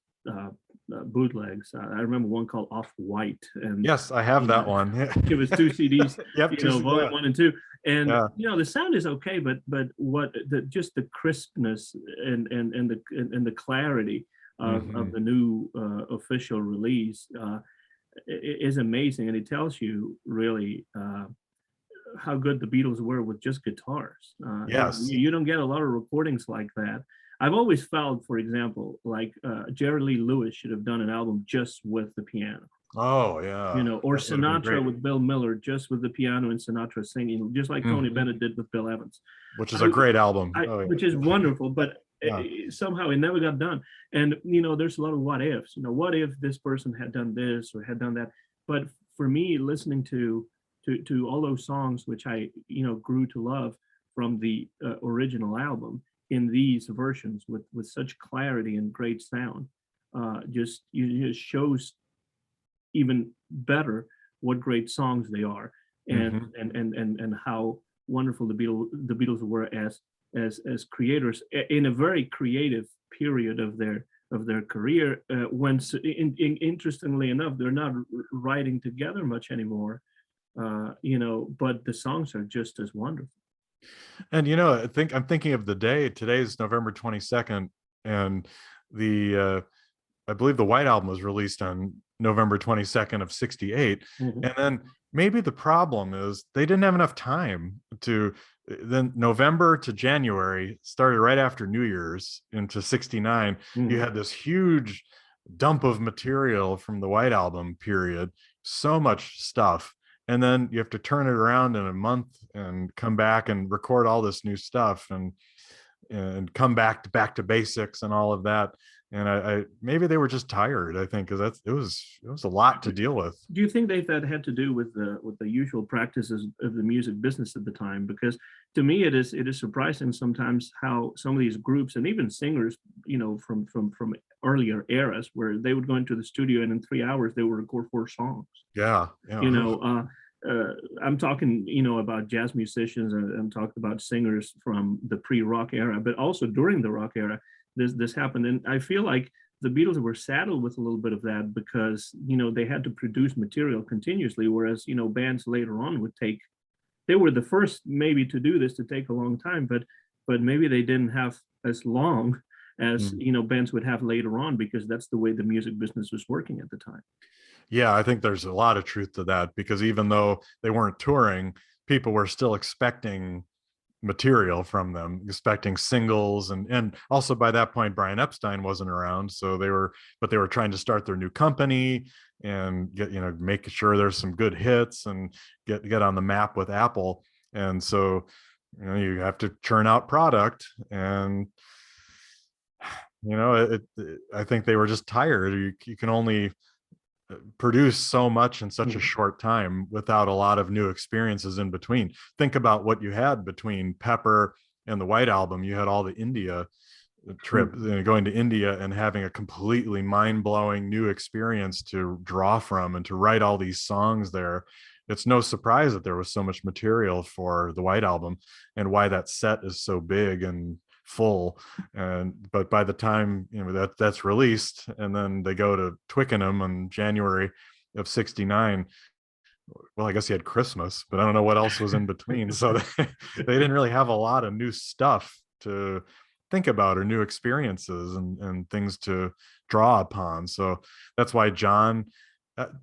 bootlegs. I remember one called Off White, and yes, I have you know, that one. it was two CDs, Yep, volume yeah, one and two, and yeah. the sound is okay, but what just the crispness and the clarity of Hmm. the new official release is amazing, and it tells you really how good the Beatles were with just guitars. Yes. You don't get a lot of recordings like that. I've always felt, for example, like Jerry Lee Lewis should have done an album just with the piano. Oh yeah, Or that would have been Sinatra great. with Bill Miller, just with the piano and Sinatra singing, just like Tony Bennett did with Bill Evans. Which is a great album. Which is wonderful, but Yeah. somehow it never got done. And there's a lot of what ifs. What if this person had done this or had done that? But for me, listening to all those songs, which I grew to love from the original album in these versions with such clarity and great sound, just shows even better what great songs they are, and how wonderful the Beatles were as creators in a very creative period of their career. When interestingly enough, they're not writing together much anymore, but the songs are just as wonderful. And I'm thinking of the day. Today's November 22nd, and the I believe the White Album was released on November 22nd of 68. Mhm. And then maybe the problem is they didn't have enough time to, then November to January started right after New Year's into 69. You had this huge dump of material from the White Album period, so much stuff. And then you have to turn it around in a month and come back and record all this new stuff and come back to basics and all of that. And I maybe they were just tired, I think, because it was a lot to deal with. Do you think that had to do with the usual practices of the music business at the time? Because to me, it is surprising sometimes how some of these groups and even singers, from earlier eras, where they would go into the studio and in 3 hours they would record 4 songs. Yeah. I'm talking, about jazz musicians, and I'm talking about singers from the pre-rock era, but also during the rock era, this happened. And I feel like the Beatles were saddled with a little bit of that because, they had to produce material continuously, whereas, bands later on they were the first maybe to do this, to take a long time, but maybe they didn't have as long as, bands would have later on, because that's the way the music business was working at the time. Yeah, I think there's a lot of truth to that, because even though they weren't touring, people were still expecting material from them, expecting singles, and also by that point Brian Epstein wasn't around, so they were trying to start their new company and get make sure there's some good hits and get on the map with Apple. And so you have to churn out product, and I think they were just tired. You can only produce so much in such a short time without a lot of new experiences in between. Think about what you had between Pepper and the White Album. You had all the India trip, going to India and having a completely mind-blowing new experience to draw from and to write all these songs there. It's no surprise that there was so much material for the White Album, and why that set is so big and full. But by the time that's released, and then they go to Twickenham in January of 69, well, I guess you had Christmas, but I don't know what else was in between. So they didn't really have a lot of new stuff to think about, or new experiences and things to draw upon. So that's why John,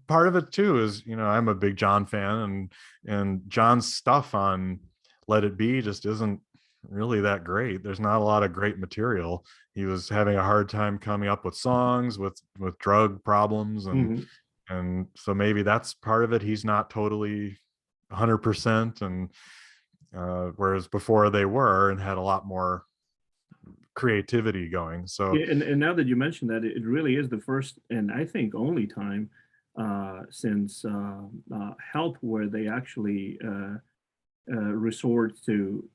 part of it too is, I'm a big John fan, and John's stuff on Let It Be just isn't really that great. There's not a lot of great material. He was having a hard time coming up with songs with drug problems, and so maybe that's part of it. He's not totally 100%, and whereas before they were and had a lot more creativity going. So and now that you mentioned that, it really is the first, and I think only time since Help, where they actually resort to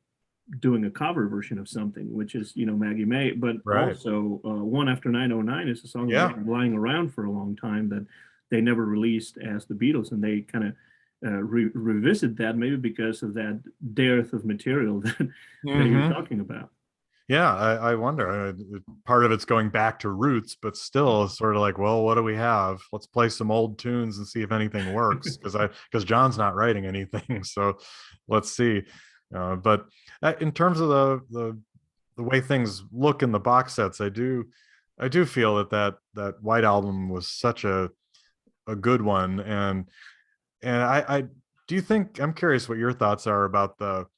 doing a cover version of something, which is Maggie May, but also One After 909 is a song that's been lying around for a long time that they never released as the Beatles, and they kind of revisit that, maybe because of that dearth of material that you're talking about. Yeah, I wonder. Part of it's going back to roots, but still sort of like, well, what do we have? Let's play some old tunes and see if anything works, because John's not writing anything. So let's see. But in terms of the way things look in the box sets, I do feel that White Album was such a good one, and I Do you think, I'm curious what your thoughts are about the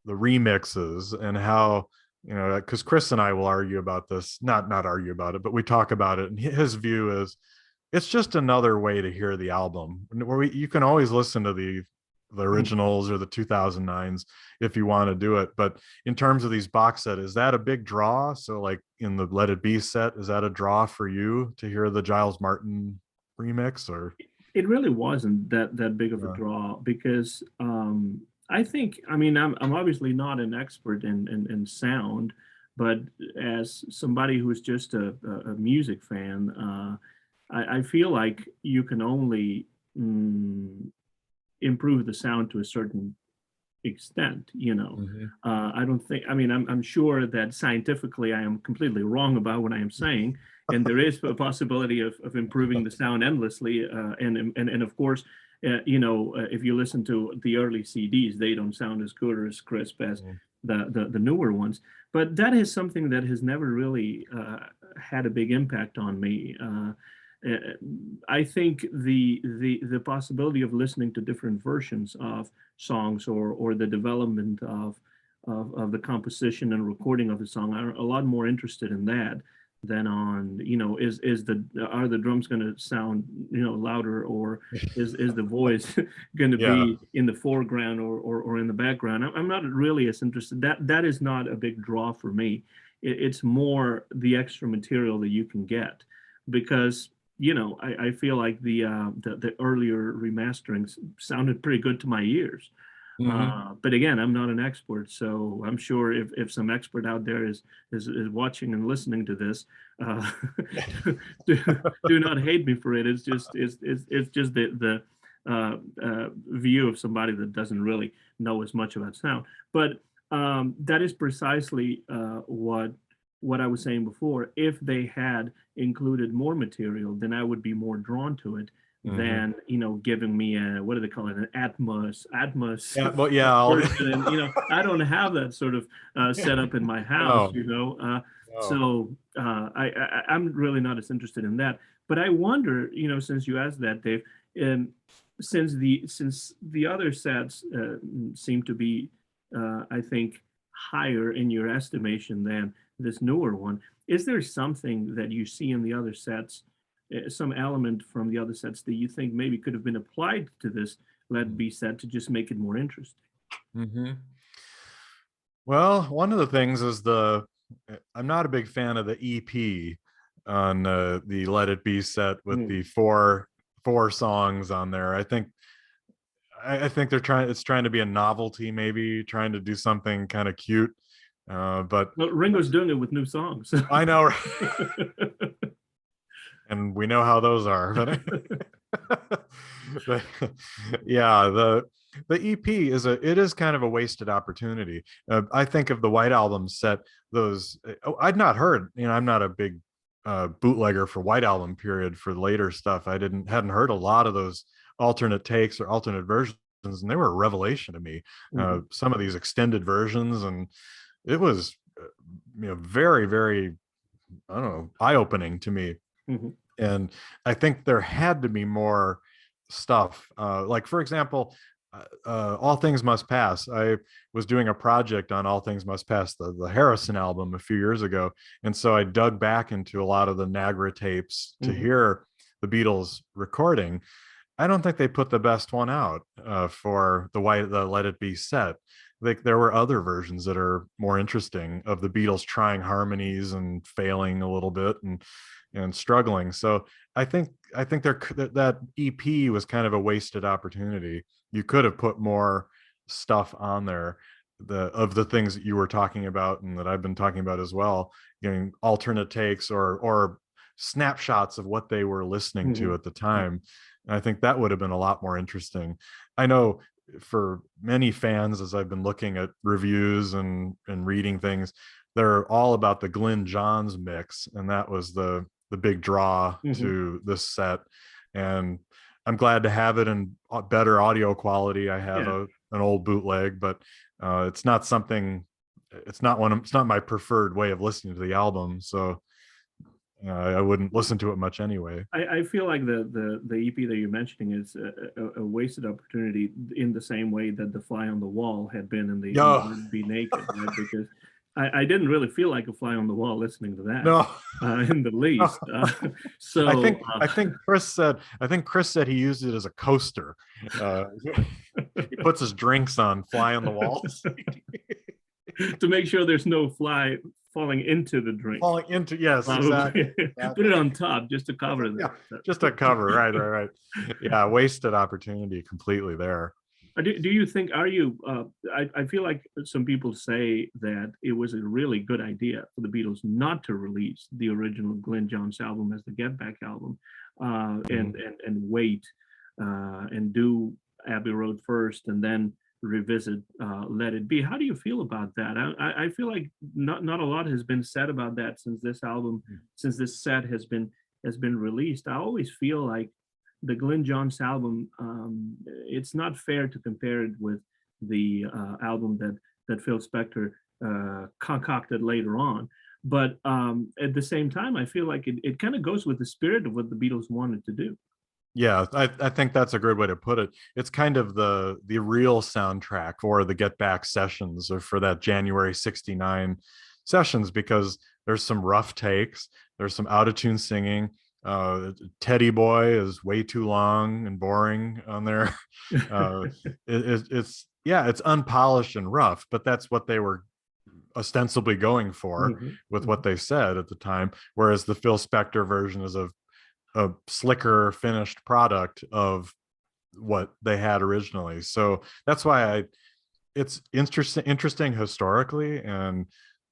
remixes and how, because Chris and I will argue about this, not argue about it, but we talk about it, and his view is it's just another way to hear the album where you can always listen to the originals or the 2009s if you want to do it. But in terms of these box set, is that a big draw? So like in the Let It Be set, is that a draw for you to hear the Giles Martin remix? Or It really wasn't that big of a draw because I think, I mean, I'm obviously not an expert in sound, but as somebody who's just a music fan, I feel like you can only improve the sound to a certain extent, you know. I don't think, I mean, I'm sure that scientifically I am completely wrong about what I am saying, and there is a possibility of improving the sound endlessly. And of course, if you listen to the early CDs, they don't sound as good or as crisp as the newer ones. But that is something that has never really had a big impact on me. I think the possibility of listening to different versions of songs or the development of the composition and recording of the song, I'm a lot more interested in that than on, are the drums going to sound, louder, or is the voice going to be in the foreground or in the background. I'm not really as interested. That is not a big draw for me. It's more the extra material that you can get, because I feel like the earlier remasterings sounded pretty good to my ears. But again, I'm not an expert, so I'm sure if some expert out there is watching and listening to this, do not hate me for it. It's just the view of somebody that doesn't really know as much about sound. But that is precisely what I was saying before. If they had included more material, then I would be more drawn to it than giving me a, what do they call it, an Atmos version. And I don't have that sort of setup in my house. So I'm really not as interested in that. But I wonder, since you asked that, Dave, since the other sets seem to be, I think, higher in your estimation than this newer one, is there something that you see in the other sets, some element from the other sets that you think maybe could have been applied to this Let It Be set to just make it more interesting? Well, one of the things is I'm not a big fan of the EP on the Let It Be set with the four songs on there. I think it's trying to be a novelty, maybe trying to do something kind of cute. But Ringo's doing it with new songs. I know. And we know how those are. But yeah, the EP is kind of a wasted opportunity. I think of the White Album set, I'd not heard, I'm not a big bootlegger for White Album period for later stuff. I hadn't heard a lot of those alternate takes or alternate versions, and they were a revelation to me. Some of these extended versions, and it was very, very, I don't know, eye-opening to me. And I think there had to be more stuff. Like, for example, All Things Must Pass. I was doing a project on All Things Must Pass, the Harrison album, a few years ago. And so I dug back into a lot of the Nagra tapes to hear the Beatles recording. I don't think they put the best one out for the Let It Be set. There were other versions that are more interesting of the Beatles trying harmonies and failing a little bit and struggling. So I think that EP was kind of a wasted opportunity. You could have put more stuff on there, of the things that you were talking about and that I've been talking about as well, getting alternate takes or snapshots of what they were listening to at the time. And I think that would have been a lot more interesting. I know for many fans, as I've been looking at reviews and reading things, they're all about the Glyn Johns mix, and that was the big draw to this set. And I'm glad to have it in better audio quality. I have an old bootleg, but it's not my preferred way of listening to the album. So I wouldn't listen to it much anyway. I feel like the EP that you're mentioning is a wasted opportunity in the same way that the Fly on the Wall had been in the No, Be Naked, right? Because I didn't really feel like a fly on the wall listening to that no. in the No. least. I So think I think Chris said he used it as a coaster. He puts his drinks on Fly on the Walls. to make sure there's no fly falling into the drink. Falling into, yes, Probably. exactly. Put it on top just to cover Yeah, that. just a cover, right. Yeah, wasted opportunity completely there. Do you think, are you, I feel like some people say that it was a really good idea for the Beatles not to release the original Glenn Johns album as the Get Back album and wait and do Abbey Road first and then revisit Let It Be. How do you feel about that? I feel like not a lot has been said about that since this album, since this set has been released. I always feel like the Glenn Johns album, it's not fair to compare it with the album that Phil Spector concocted later on. But at the same time, I feel like it kind of goes with the spirit of what the Beatles wanted to do. Yeah, I think that's a good way to put it. It's kind of the real soundtrack for the Get Back sessions or for that January 69 sessions, because there's some rough takes, there's some out of tune singing. Teddy Boy is way too long and boring on there. It's unpolished and rough, but that's what they were ostensibly going for with what they said at the time. Whereas the Phil Spector version is a slicker finished product of what they had originally. So that's why it's interesting historically, and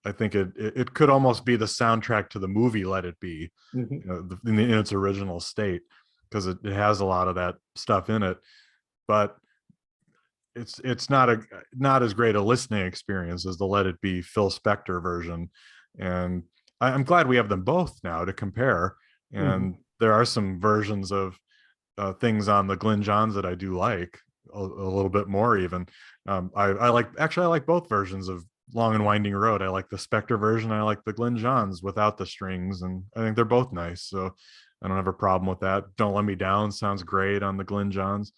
I think it could almost be the soundtrack to the movie Let It Be, in its original state, because it has a lot of that stuff in it. But it's not as great a listening experience as the Let It Be Phil Spector version. And I'm glad we have them both now to compare. And there are some versions of things on the Glenn Johns that I do like a little bit more even. I like both versions of Long and Winding Road. I like the Spector version. I like the Glenn Johns without the strings, and I think they're both nice. So I don't have a problem with that. Don't Let Me Down sounds great on the Glenn Johns.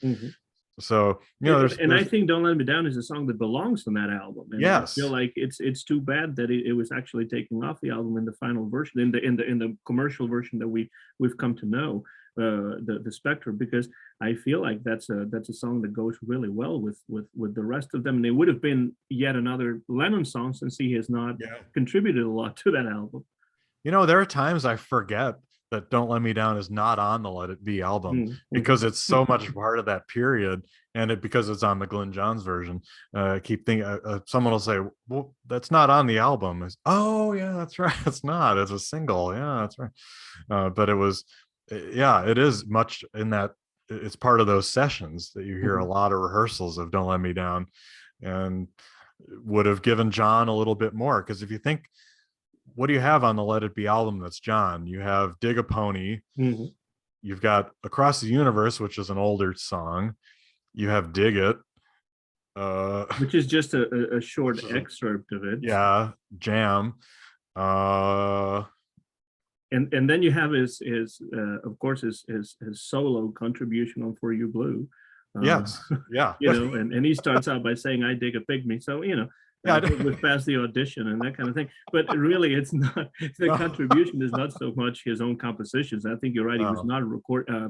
So there's I think "Don't Let Me Down" is a song that belongs on that album. And yes, I feel like it's too bad that it was actually taken off the album in the final version, in the commercial version that we've come to know, the Spectre, because I feel like that's a song that goes really well with the rest of them. And it would have been yet another Lennon song, since he has not contributed a lot to that album. There are times I forget that Don't Let Me Down is not on the Let It Be album because it's so much part of that period, and because it's on the Glenn Johns version. I keep thinking someone will say, well, that's not on the album. Oh yeah, that's right. It's not. It's a single. Yeah, that's right. But it is much in that. It's part of those sessions that you hear a lot of rehearsals of Don't Let Me Down, and would have given John a little bit more, because if you think, what do you have on the Let It Be album that's John? You have Dig a Pony. You've got Across the Universe, which is an older song. You have Dig It, which is just a short excerpt of it. Yeah, Jam. And then you have his of course his solo contribution on For You Blue. Yes, yeah. And he starts out by saying, "I dig a pygmy." So we've passed the audition and that kind of thing. But really, it's not, the contribution is not so much his own compositions. I think you're right. He was not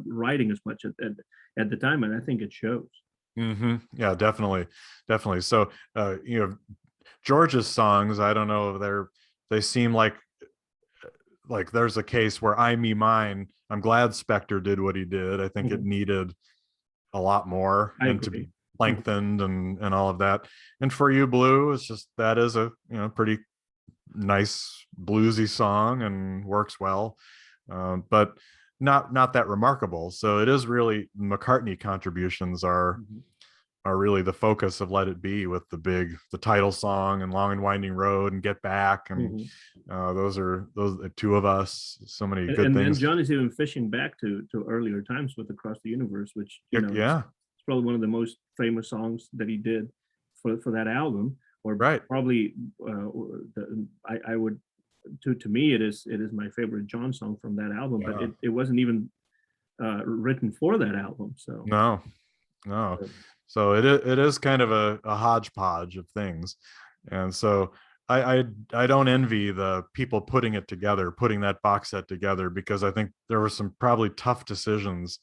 writing as much at the time, and I think it shows. Yeah, definitely. So George's songs, I don't know, they seem like there's a case where I Me Mine, I'm glad Spector did what he did. I think it needed a lot more and to be lengthened and all of that. And For You Blue is just, that is a pretty nice bluesy song and works well, but not that remarkable. So it is really, McCartney contributions are really the focus of Let It Be, with the title song and Long and Winding Road and Get Back, and those are Two of Us, so many good things. And John is even fishing back to earlier times with Across the Universe, which it's probably one of the most famous songs that he did for that album, or probably I would to me, it is my favorite John song from that album, but it wasn't even written for that album. So no. So it is kind of a hodgepodge of things. And so I don't envy the people putting that box set together, because I think there were some probably tough decisions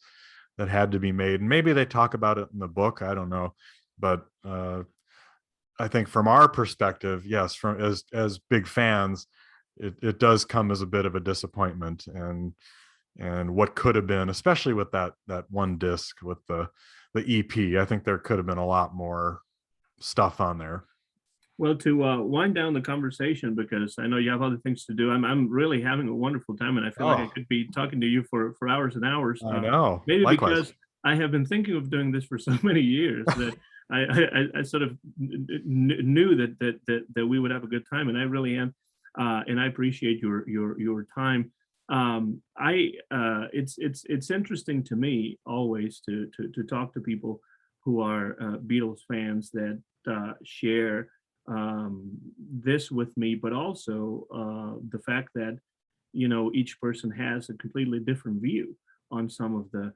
that had to be made. And maybe they talk about it in the book, I don't know. But I think from our perspective, yes, from as big fans, it does come as a bit of a disappointment, and what could have been, especially with that one disc with the EP. I think there could have been a lot more stuff on there. Well, to wind down the conversation, because I know you have other things to do, I'm really having a wonderful time, and I feel like I could be talking to you for hours and hours. I know. Maybe Likewise. Because I have been thinking of doing this for so many years that I sort of knew that we would have a good time, and I really am, and I appreciate your time. It's interesting to me always to talk to people who are Beatles fans that share this with me, but also the fact that each person has a completely different view on some of the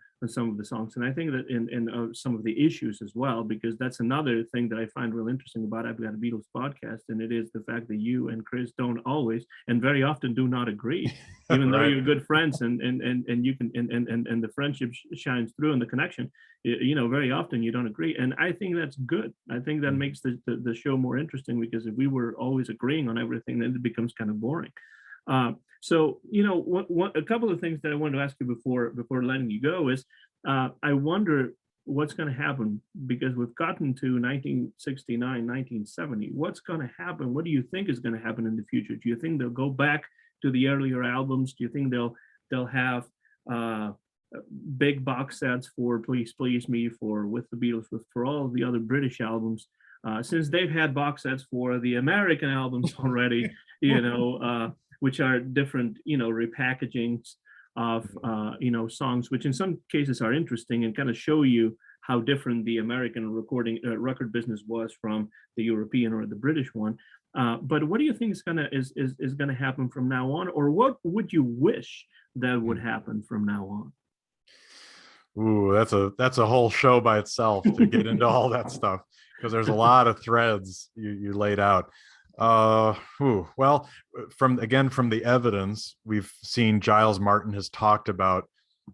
songs, and I think that in some of the issues as well, because that's another thing that I find real interesting about I've Got a Beatles Podcast, and it is the fact that you and Chris don't always and very often do not agree, even though you're good friends, and you can and the friendship shines through, and the connection, very often you don't agree, and I think that's good. I think that makes the show more interesting, because if we were always agreeing on everything, then it becomes kind of boring. So, a couple of things that I wanted to ask you before letting you go is, I wonder what's going to happen, because we've gotten to 1969, 1970. What's going to happen? What do you think is going to happen in the future? Do you think they'll go back to the earlier albums? Do you think they'll have big box sets for Please Please Me, for With the Beatles, for all of the other British albums? Since they've had box sets for the American albums already, which are different, repackagings of, songs, which in some cases are interesting and kind of show you how different the American record business was from the European or the British one. But what do you think is gonna happen from now on, or what would you wish that would happen from now on? Ooh, that's a whole show by itself to get into all that stuff, because there's a lot of threads you laid out. Well, from the evidence, we've seen Giles Martin has talked about,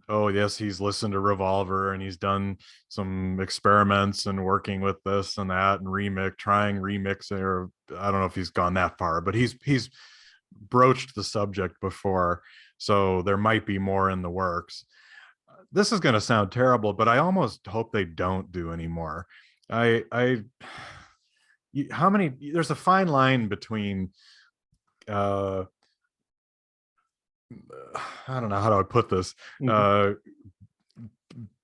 oh yes, he's listened to Revolver, and he's done some experiments and working with this and that, and trying remixing, or I don't know if he's gone that far, but he's broached the subject before, so there might be more in the works. This is going to sound terrible, but I almost hope they don't do anymore. There's a fine line between I don't know how do I put this,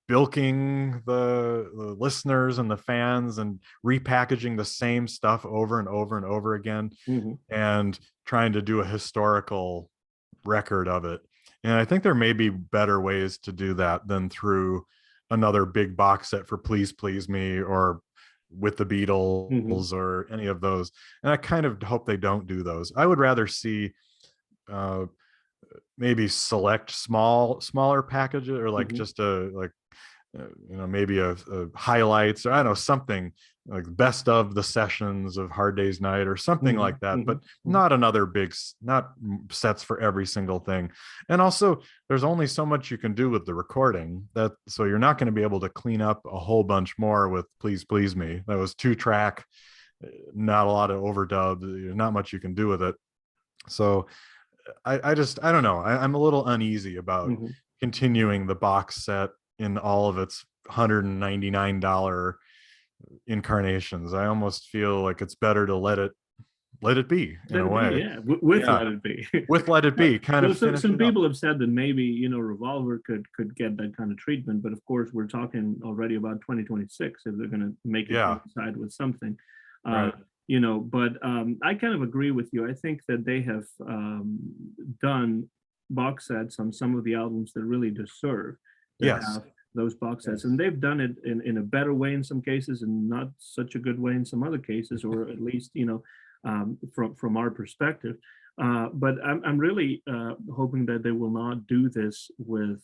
bilking the listeners and the fans and repackaging the same stuff over and over and over again, and trying to do a historical record of it. And I think there may be better ways to do that than through another big box set for Please Please Me, or With the Beatles, or any of those. And I kind of hope they don't do those. I would rather see maybe select smaller packages, or like just maybe a highlights, or I don't know, something like best of the sessions of Hard Day's Night, or something like that, but not another not sets for every single thing. And also, there's only so much you can do with the recording, so you're not going to be able to clean up a whole bunch more with Please Please Me. That was 2-track, not a lot of overdub, not much you can do with it. So I don't know. I'm a little uneasy about continuing the box set in all of its $199 incarnations. I almost feel like it's better to let it be in a way. Let It Be. With Let It Be, kind of. Some people have said that maybe Revolver could get that kind of treatment, but of course we're talking already about 2026 if they're going to make it coincide with something. Right. But I kind of agree with you. I think that they have done box sets on some of the albums that really deserve to have those box sets, and they've done it in a better way in some cases, and not such a good way in some other cases, or at least from our perspective. But I'm really hoping that they will not do this with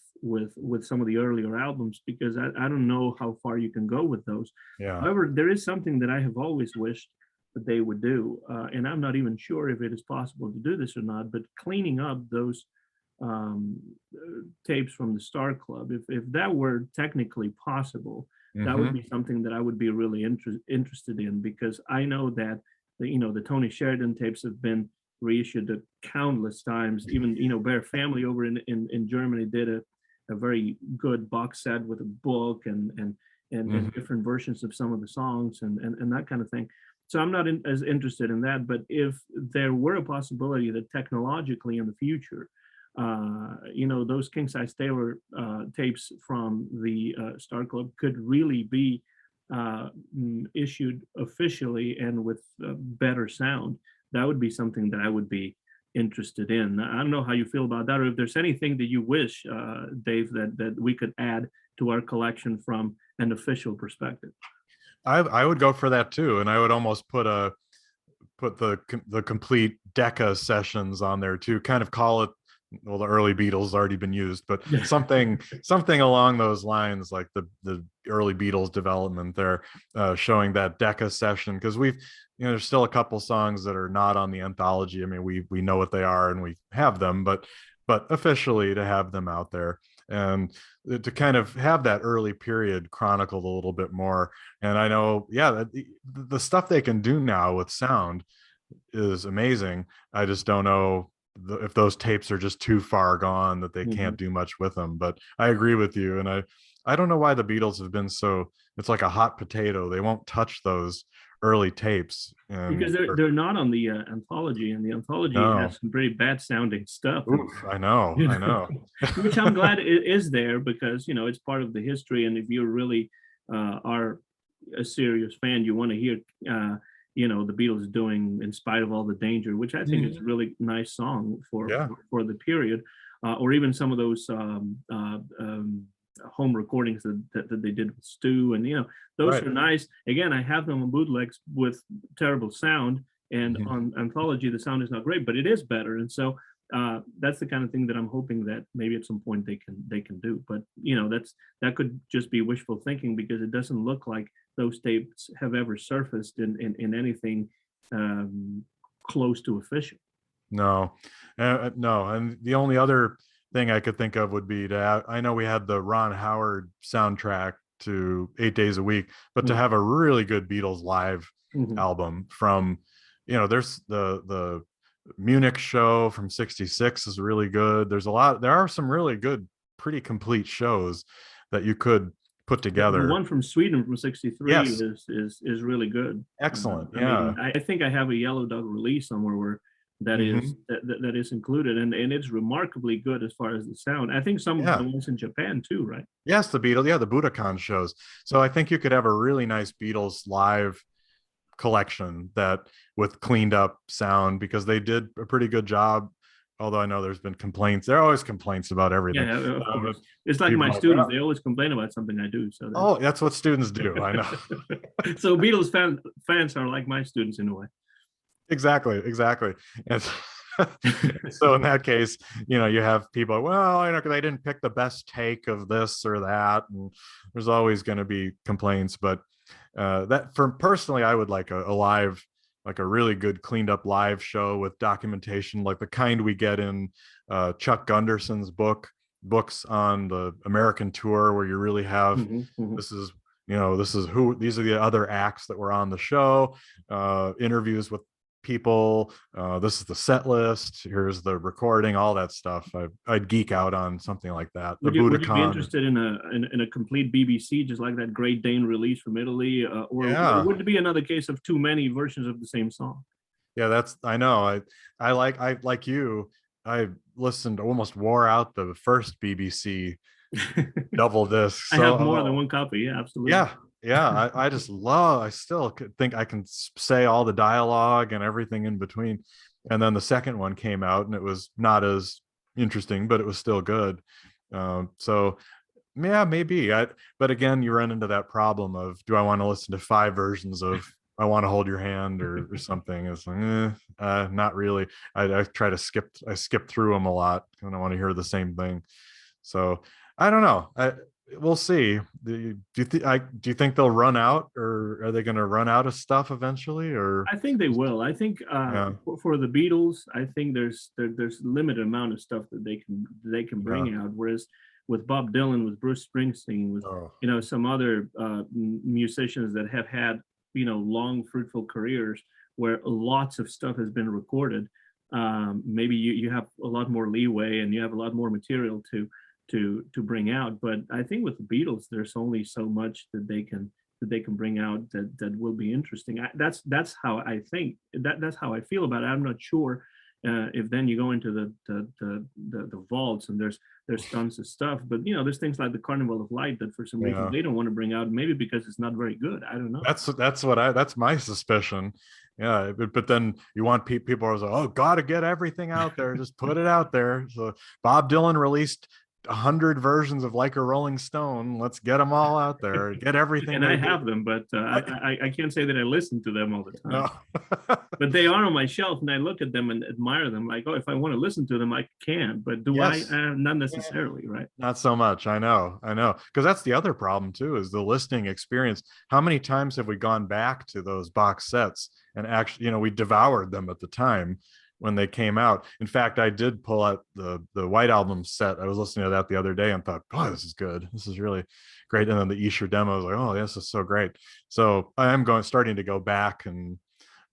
some of the earlier albums, because I don't know how far you can go with those. Yeah. However, there is something that I have always wished that they would do, and I'm not even sure if it is possible to do this or not. But cleaning up those tapes from the Star Club, if that were technically possible, that would Hmm. be something that I would be really interested in, because I know that the Tony Sheridan tapes have been reissued countless times. Even Bear Family over in Germany did a very good box set with a book and Hmm. different versions of some of the songs and that kind of thing. So I'm not as interested in that. But if there were a possibility that technologically in the future, those King Size Taylor tapes from the Star Club could really be issued officially and with better sound, that would be something that I would be interested in. I don't know how you feel about that, or if there's anything that you wish, Dave, that we could add to our collection from an official perspective. I would go for that too, and I would almost put the complete Decca sessions on there too. Kind of call it, well, the early Beatles already been used, but something along those lines, like the early Beatles development there, showing that Decca session, because there's still a couple songs that are not on the anthology. I mean, we know what they are and we have them, but officially to have them out there and to kind of have that early period chronicled a little bit more. And I know, yeah, the stuff they can do now with sound is amazing. I just don't know if those tapes are just too far gone that they Mm-hmm. can't do much with them. But I agree with you, and I don't know why the Beatles have been so. It's like a hot potato. They won't touch those early tapes, Because and they're not on the anthology, and the anthology no, has some pretty bad sounding stuff in oof, there. I know, you I know, know. which I'm glad it is there, because it's part of the history. And if you really are a serious fan, you want to hear the Beatles doing "In Spite of All the Danger," which I think is a Mhm. really nice song for Yeah, for the period, or even some of those home recordings that they did with Stu, and those right. are nice. Again, I have them on bootlegs with terrible sound, and Mhm. on anthology the sound is not great, but it is better. And so that's the kind of thing that I'm hoping that maybe at some point they can do. But that could just be wishful thinking, because it doesn't look like those tapes have ever surfaced in anything um, close to official. No, no. And the only other thing I could think of would be I know we had the Ron Howard soundtrack to 8 Days a Week, but to have a really good Beatles live Mm-hmm. album from, there's the Munich show from '66 is really good. There are some really good, pretty complete shows that you could put The together. one from Sweden from '63 Yes, is really good. excellent. I mean, Yeah. I think I have a Yellow Dog release somewhere where that is Hmm. that is included, and it's remarkably good as far as the sound. I think some of the Yeah. ones in Japan too, right? Yes, the Beatles. Yeah, the Budokan shows. So I think you could have a really nice Beatles live collection that with cleaned up sound, because they did a pretty good job. Although I know there's been complaints. There are always complaints about everything. Yeah, of But course. It's like people my are like, students; oh, they always complain about something I do. So oh, that's what students do. I know. so Beatles fans are like my students in a way. Exactly, exactly. And so in that case, you have people, well, they didn't pick the best take of this or that, and there's always going to be complaints. But that, for personally, I would like a live, like a really good cleaned up live show with documentation, like the kind we get in Chuck Gunderson's books on the American tour, where you really have, Mhm, mhm. this is this is who, these are the other acts that were on the show, interviews with people, this is the set list, here's the recording, all that stuff. I'd geek out on something like that, the Would you be Budokan. interested in a complete BBC, just like that Great Dane release from Italy, or Yeah, would it be another case of too many versions of the same song? yeah, that's, I know, I like you, I listened, almost wore out the first BBC double disc. I have So more than one copy. Yeah, absolutely. yeah, yeah, I just love, I still think I can say all the dialogue and everything in between. And then the second one came out and it was not as interesting, but it was still good. So yeah, maybe but again, you run into that problem of, do I want to listen to 5 versions of I want to hold your hand or something. It's like, not really. I try to skip through them a lot. I don't want to hear the same thing. So I don't know. We'll see. Do you think they'll run out, or are they going to run out of stuff eventually? Or I think they will. I think yeah, for the Beatles, I think there's a limited amount of stuff that they can yeah. bring out. Whereas with Bob Dylan, with Bruce Springsteen, with Oh, some other musicians that have had long fruitful careers where lots of stuff has been recorded. Maybe you have a lot more leeway and you have a lot more material to bring out. But I think with the Beatles, there's only so much that they can bring out that will be interesting. That's how I think. That's how I feel about it. I'm not sure if then you go into the vaults and there's tons of stuff, but there's things like the Carnival of Light that for some reason yeah. they don't want to bring out, maybe because it's not very good. I don't know. That's my suspicion. Yeah, but then you want people are like, oh, gotta get everything out there, just put it out there. So Bob Dylan released 100 versions of Like a Rolling Stone. Let's get them all out there, get everything And I they do. have them, but I can't say that I listen to them all the time. No. But they are on my shelf, and I look at them and admire them. Like, oh, if I want to listen to them, I can. But do Yes. I? Not necessarily, right? Not so much. I know. Because that's the other problem too, is the listening experience. How many times have we gone back to those box sets and actually, we devoured them at the time when they came out. In fact, I did pull out the White Album set. I was listening to that the other day and thought, oh, this is good. This is really great. And then the Esher demo, I was like, oh, this is so great. So I am starting to go back and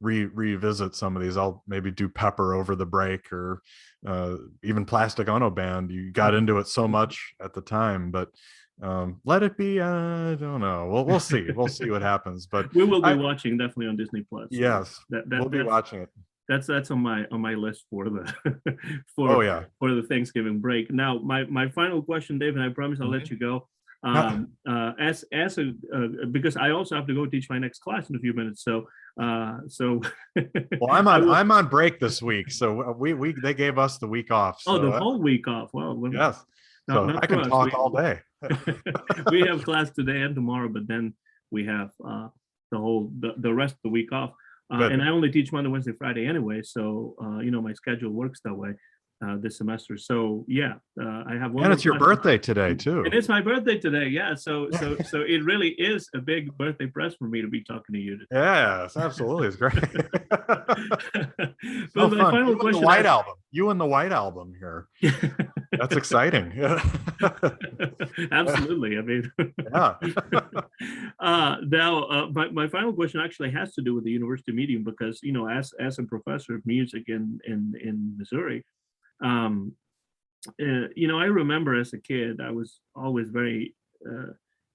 revisit some of these. I'll maybe do Pepper over the break, or even Plastic Ono Band. You got into it so much at the time, but Let It Be, I don't know. We'll see. We'll see what happens. But we will be watching definitely on Disney Plus. Yes, we'll be watching it. That's on my list for the Oh yeah, for the Thanksgiving break. Now my final question, Dave, and I promise I'll let you go. As a because I also have to go teach my next class in a few minutes. So well, I'm on break this week, so we they gave us the week off. So, the whole week off. Well, yes, so I can talk all day. We have class today and tomorrow, but then we have the rest of the week off. And I only teach Monday, Wednesday, Friday anyway, so my schedule works that way this semester. So yeah, I have one. And it's your birthday today too. And it's my birthday today. Yeah, so it really is a big birthday press for me to be talking to you today. Yes, absolutely, it's great. But my final question: You and the White Album here. That's exciting. Absolutely. I mean, yeah. Now, my final question actually has to do with the university medium, because as a professor of music in Missouri, I remember as a kid I was always very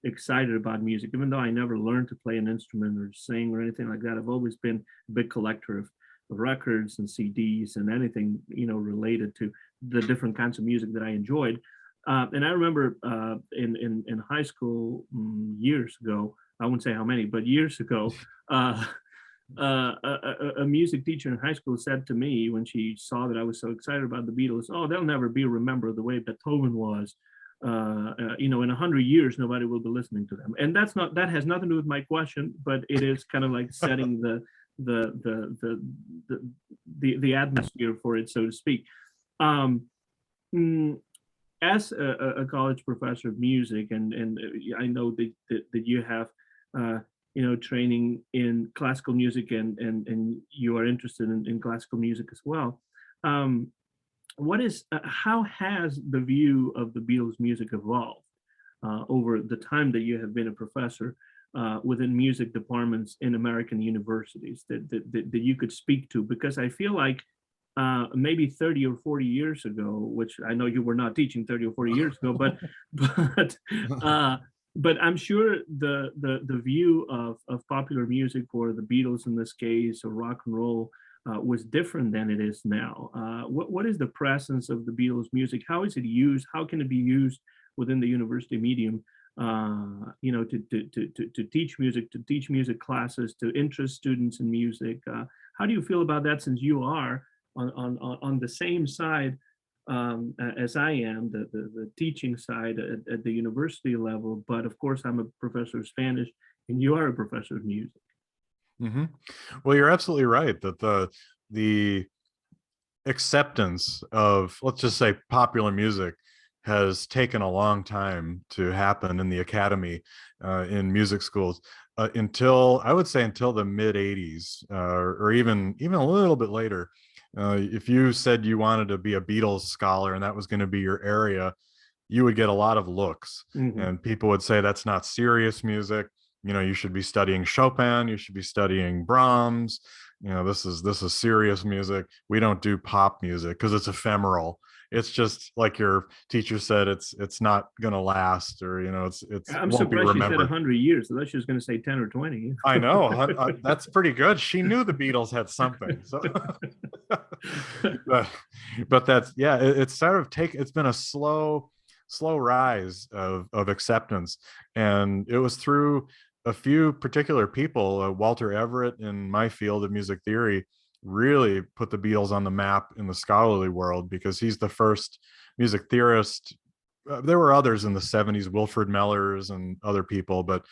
excited about music, even though I never learned to play an instrument or sing or anything like that. I've always been a big collector of records and CDs and anything related to the different kinds of music that I enjoyed. And I remember in high school years ago, I wouldn't say how many, but years ago, a music teacher in high school said to me, when she saw that I was so excited about the Beatles, "Oh, they'll never be remembered the way Beethoven was. In 100 years, nobody will be listening to them." And that has nothing to do with my question, but it is kind of like setting the atmosphere for it, so to speak. As a college professor of music, and I know that you have training in classical music, and you are interested in classical music as well. How has the view of the Beatles music evolved over the time that you have been a professor within music departments in American universities that you could speak to? Because I feel like maybe 30 or 40 years ago, which I know you were not teaching 30 or 40 years ago, but I'm sure the view of popular music, or the Beatles in this case, or rock and roll, was different than it is now. What is the presence of the Beatles music? How is it used? How can it be used within the university medium? To teach music, to teach music classes, to interest students in music. How do you feel about that, since you are on the same side as I am, the teaching side at the university level, but of course I'm a professor of Spanish and you are a professor of music? Hmm. Well, you're absolutely right that the acceptance of, let's just say, popular music has taken a long time to happen in the academy, in music schools, until, I would say, until the mid 80s, or even a little bit later. If you said you wanted to be a Beatles scholar and that was going to be your area, you would get a lot of looks, Hmm. and people would say that's not serious music. You should be studying Chopin, you should be studying Brahms. This is serious music. We don't do pop music because it's ephemeral. It's just like your teacher said, it's not going to last, or it I'm won't be surprised she said remembered. 100 years. I thought she was going to say 10 or 20. I know. That's pretty good. She knew the Beatles had something. So, but that's, yeah. It's sort of it's been a slow rise of acceptance, and it was through a few particular people. Walter Everett, in my field of music theory, really put the Beatles on the map in the scholarly world because he's the first music theorist. There were others in the 70s, Wilfred Mellors and other people, but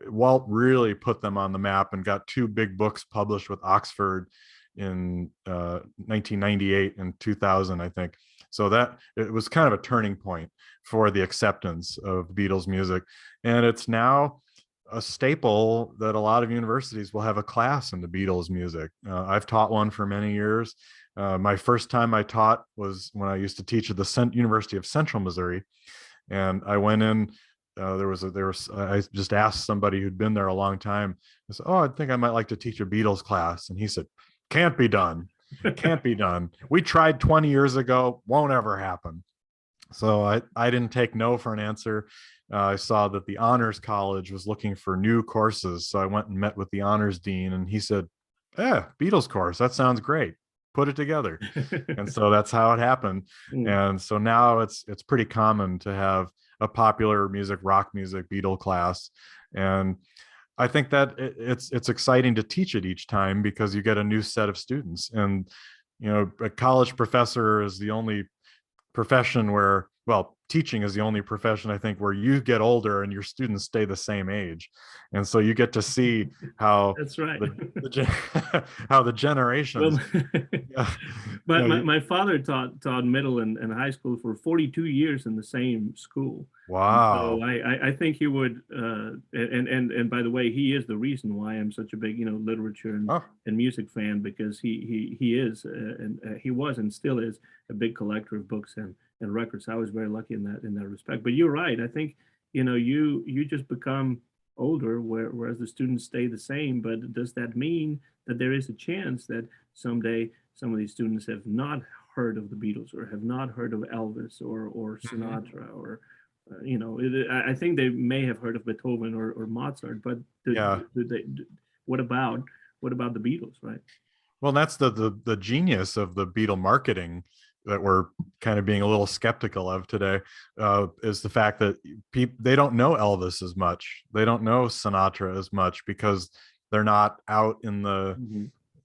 Walt really put them on the map and got two big books published with Oxford in 1998 and 2000, I think. So that it was kind of a turning point for the acceptance of Beatles music. And it's now a staple that a lot of universities will have a class in the Beatles music. I've taught one for many years. My first time I taught was when I used to teach at the University of Central Missouri, and I went in. I just asked somebody who'd been there a long time. I said, "Oh, I think I might like to teach a Beatles class," and he said, "Can't be done. Can't be done. We tried 20 years ago. Won't ever happen." So I didn't take no for an answer. I saw that the honors college was looking for new courses, so I went and met with the honors dean, and he said, "Yeah, Beatles course. That sounds great. Put it together." And so that's how it happened. Mm. And so now it's pretty common to have a popular music, rock music, Beatle class. And I think that it's exciting to teach it each time because you get a new set of students. And a college professor is the only profession where, well, teaching is the only profession, I think, where you get older and your students stay the same age. And so you get to see how That's right. how the generations. Well, Yeah, but my father taught middle and high school for 42 years in the same school. And so wow. I think he would, and by the way, he is the reason why I'm such a big, literature Oh, and music fan, because he is, and he was and still is a big collector of books and records. I was very lucky in that respect. But you're right. I think, you just become older, whereas the students stay the same. But does that mean that there is a chance that someday some of these students have not heard of the Beatles or have not heard of Elvis or mhm. Sinatra or I think they may have heard of Beethoven or Mozart, but Yeah. what about what about the Beatles, right? Well, that's the genius of the Beatle marketing that we're kind of being a little skeptical of today, is the fact that they don't know Elvis as much, they don't know Sinatra as much because they're not out in the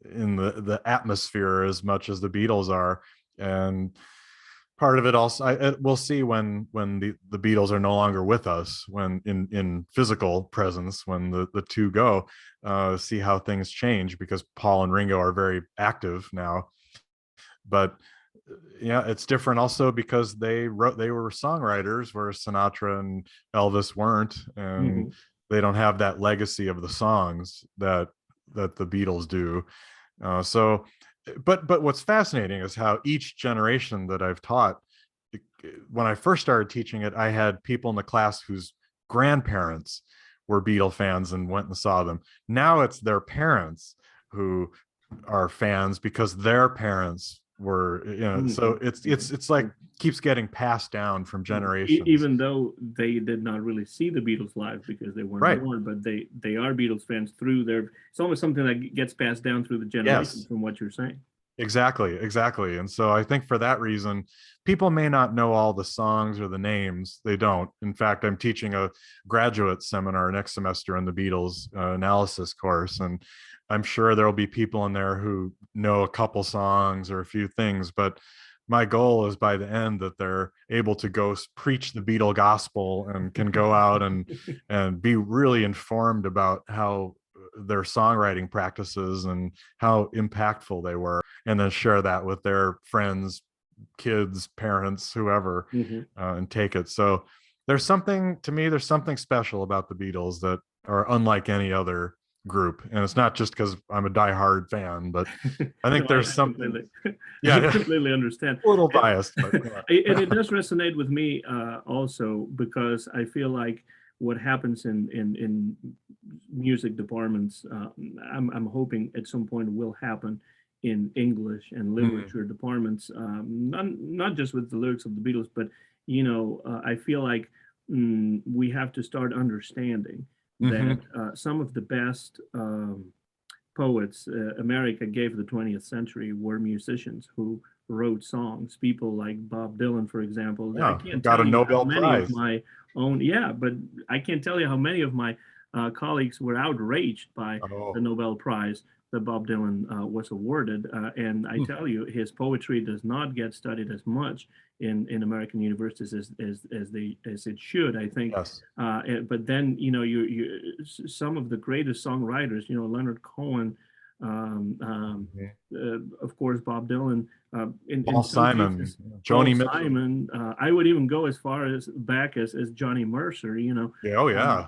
Mm-hmm. atmosphere as much as the Beatles are. And part of it also, we'll see when the Beatles are no longer with us, when in physical presence, when the two go, see how things change because Paul and Ringo are very active now. But yeah, it's different also because they were songwriters, whereas Sinatra and Elvis weren't, and Mm-hmm. they don't have that legacy of the songs that the Beatles do. So, but what's fascinating is how each generation that I've taught, when I first started teaching it, I had people in the class whose grandparents were Beatle fans and went and saw them. Now it's their parents who are fans because their parents were, Mm-hmm. so it's like keeps getting passed down from generations. Even though they did not really see the Beatles live because they weren't Right. born, but they are Beatles fans through their. It's almost something that gets passed down through the generations, Yes. from what you're saying. Exactly. And so I think for that reason, people may not know all the songs or the names. They don't. In fact, I'm teaching a graduate seminar next semester in the Beatles analysis course. And I'm sure there'll be people in there who know a couple songs or a few things. But my goal is by the end that they're able to go preach the Beatle gospel and can go out and be really informed about how their songwriting practices and how impactful they were, and then share that with their friends, kids, parents, whoever, and take it. So there's something special about the Beatles that are unlike any other group, and it's not just because I'm a diehard fan, but I think No, there's I something. I completely understand. A little biased, but yeah. And it does resonate with me also, because I feel like what happens in music departments, I'm hoping at some point will happen in English and literature departments, not just with the lyrics of the Beatles, but I feel like we have to start understanding that some of the best poets America gave the 20th century were musicians who wrote songs. People like Bob Dylan, for example. I Yeah, can't got tell a you how Nobel many of Prize. my own, yeah, but I can't tell you how many of my colleagues were outraged by Oh. the Nobel Prize that Bob Dylan was awarded. And I tell you, his poetry does not get studied as much in American universities as it should, I think. Yes. But then, some of the greatest songwriters, Leonard Cohen, of course, Bob Dylan, in Paul some Simon, cases, Paul Joni Mitchell. Simon. I would even go as far as back as Johnny Mercer. Yeah, oh yeah,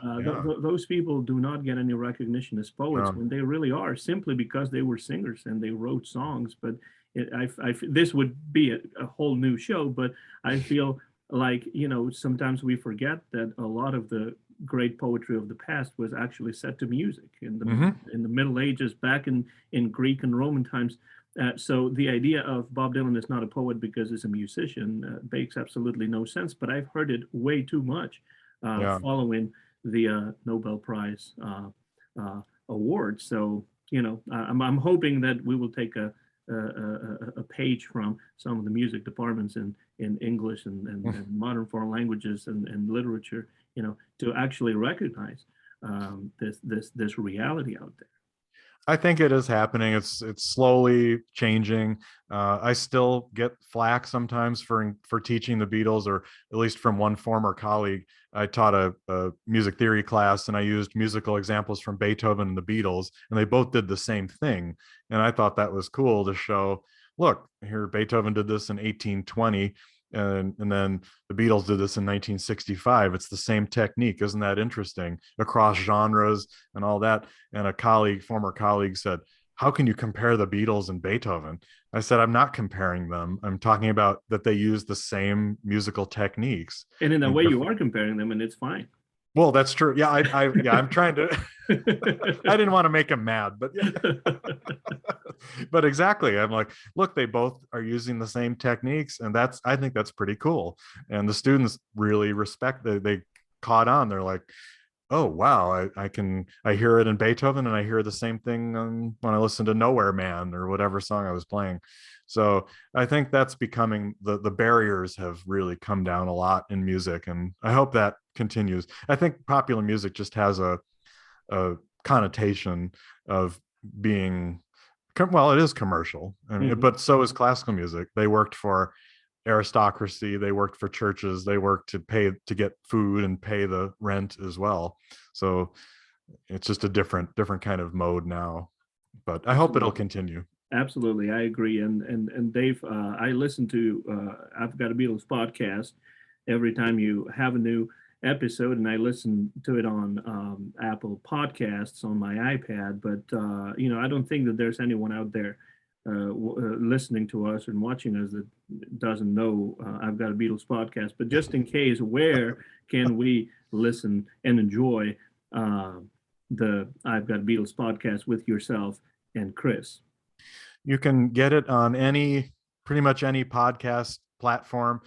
those people do not get any recognition as poets Yeah. when they really are, simply because they were singers and they wrote songs. But this would be a whole new show, but I feel like, sometimes we forget that a lot of the great poetry of the past was actually set to music in the Middle Ages, back in Greek and Roman times. So the idea of Bob Dylan is not a poet because he's a musician makes absolutely no sense. But I've heard it way too much following the Nobel Prize award. So I'm hoping that we will take a page from some of the music departments in English and modern foreign languages and literature, to actually recognize this reality out there. I think it is happening. It's slowly changing. I still get flack sometimes for teaching the Beatles, or at least from one former colleague. I taught a music theory class, and I used musical examples from Beethoven and the Beatles, and they both did the same thing. And I thought that was cool to show, look, here Beethoven did this in 1820. And then the Beatles did this in 1965. It's the same technique. Isn't that interesting? Across genres and all that. And a former colleague said, how can you compare the Beatles and Beethoven? I said, I'm not comparing them. I'm talking about that they use the same musical techniques. And in a way, you are comparing them, and it's fine. Well, that's true. Yeah, I'm trying to. I didn't want to make him mad, but but exactly. I'm like, look, they both are using the same techniques, and I think that's pretty cool. And the students really respect that. They caught on. They're like, oh wow, I hear it in Beethoven, and I hear the same thing when I listen to Nowhere Man or whatever song I was playing. So I think that's becoming the barriers have really come down a lot in music, and I hope that continues. I think popular music just has a connotation of being, well, it is commercial, but so is classical music. They worked for aristocracy, they worked for churches, they worked to get food and pay the rent as well. So it's just a different kind of mode now, but I hope it'll continue. Absolutely, I agree. And Dave, I listen to I've Got a Beatles podcast every time you have a new episode, and I listen to it on Apple Podcasts on my iPad. But I don't think that there's anyone out there listening to us and watching us that doesn't know I've Got a Beatles podcast. But just in case, where can we listen and enjoy the I've Got a Beatles podcast with yourself and Chris? You can get it on pretty much any podcast platform.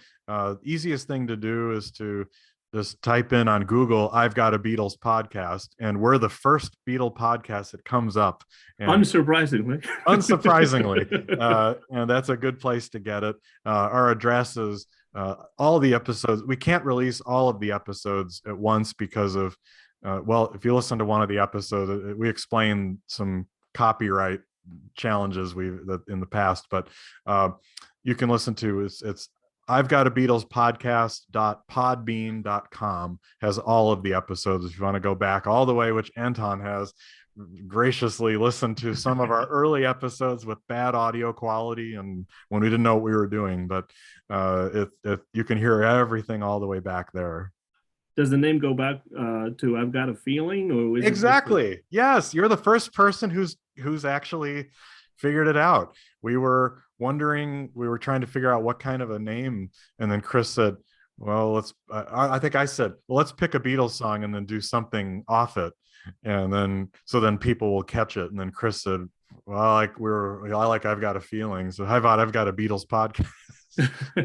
Easiest thing to do is to just type in on Google, I've Got a Beatles podcast, and we're the first Beatle podcast that comes up. And unsurprisingly. And that's a good place to get it. Our address is all the episodes. We can't release all of the episodes at once because of, if you listen to one of the episodes, we explain some copyright challenges in the past, but you can listen to it's I've Got a Beatles podcast.podbean.com has all of the episodes if you want to go back all the way, which Anton has. graciously listened to some of our early episodes with bad audio quality and when we didn't know what we were doing, but you can hear everything all the way back there. Does the name go back to "I've Got a Feeling," or is Exactly? Yes, you're the first person who's actually figured it out. We were wondering, we were trying to figure out what kind of a name, and then Chris said, well, I think I said, well, let's pick a Beatles song and then do something off it, and then people will catch it. And then Chris said, well, I like I've Got a Feeling, so how about I've Got a Beatles podcast?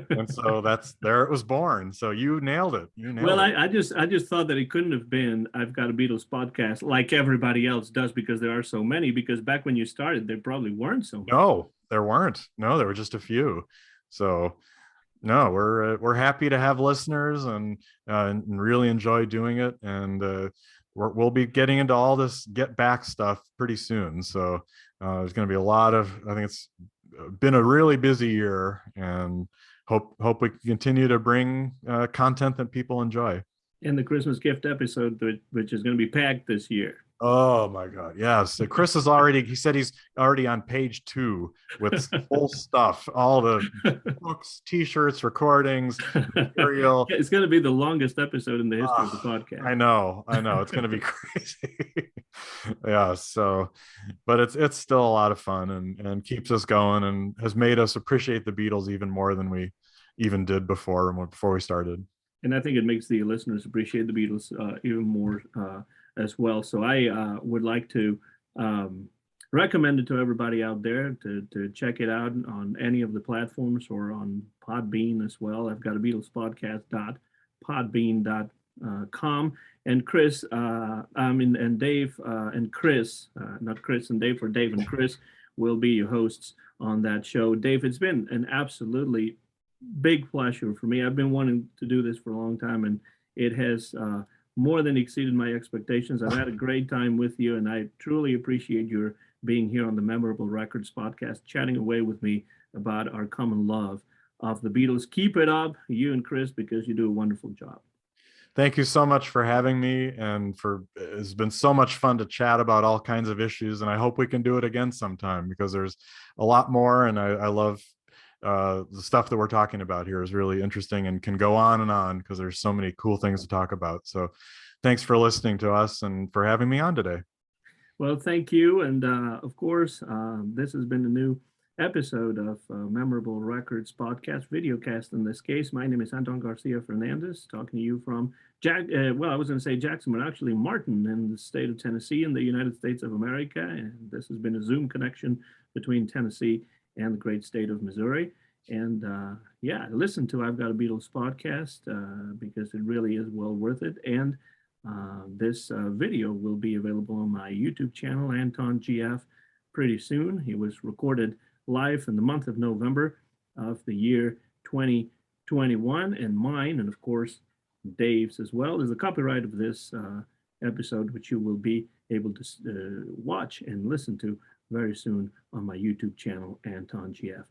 And so that's there it was born. So you nailed it. Well, I just thought that it couldn't have been "I've Got a Beatles Podcast" like everybody else does, because there are so many. Because back when you started, there probably weren't so many. No, there weren't. No, there were just a few. So no, we're happy to have listeners and really enjoy doing it. And we'll be getting into all this get back stuff pretty soon. So there's going to be a lot of, I think it's been a really busy year, and hope we can continue to bring content that people enjoy. And the Christmas gift episode, which is going to be packed this year. Oh my God. Yes. So Chris is he said he's already on page 2 with full stuff, all the books, t-shirts, recordings, material. It's going to be the longest episode in the history of the podcast. I know. It's going to be crazy. Yeah. So, but it's still a lot of fun and keeps us going and has made us appreciate the Beatles even more than we even did before we started. And I think it makes the listeners appreciate the Beatles even more as well. So I would like to recommend it to everybody out there to check it out on any of the platforms or on Podbean as well. I've got a Beatles Podcast.podbean.com. And Chris, and Dave and Chris, not Chris and Dave, or Dave and Chris will be your hosts on that show. Dave, it's been an absolutely big pleasure for me. I've been wanting to do this for a long time, and it has more than exceeded my expectations. I've had a great time with you, and I truly appreciate your being here on the Memorable Records podcast, chatting away with me about our common love of the Beatles. Keep it up, you and Chris, because you do a wonderful job. Thank you so much for having me, and it's been so much fun to chat about all kinds of issues, and I hope we can do it again sometime, because there's a lot more, and I love the stuff that we're talking about here is really interesting and can go on because there's so many cool things to talk about. So thanks for listening to us and for having me on today. Well, thank you. And of course, this has been a new episode of Memorable Records Podcast, Videocast in this case. My name is Anton Garcia Fernandez, talking to you from I was going to say Jackson, but actually Martin in the state of Tennessee in the United States of America. And this has been a Zoom connection between Tennessee and the great state of Missouri. And listen to I've Got a Beatles Podcast because it really is well worth it. And this video will be available on my YouTube channel, Anton GF, pretty soon. It was recorded live in the month of November of the year 2021, and mine, and of course Dave's as well, is the copyright of this episode, which you will be able to watch and listen to very soon on my YouTube channel, Anton GF.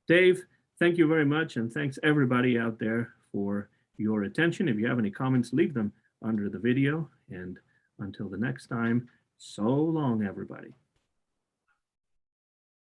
Dave, thank you very much, and thanks everybody out there for your attention. If you have any comments, leave them under the video, and until the next time, so long, everybody.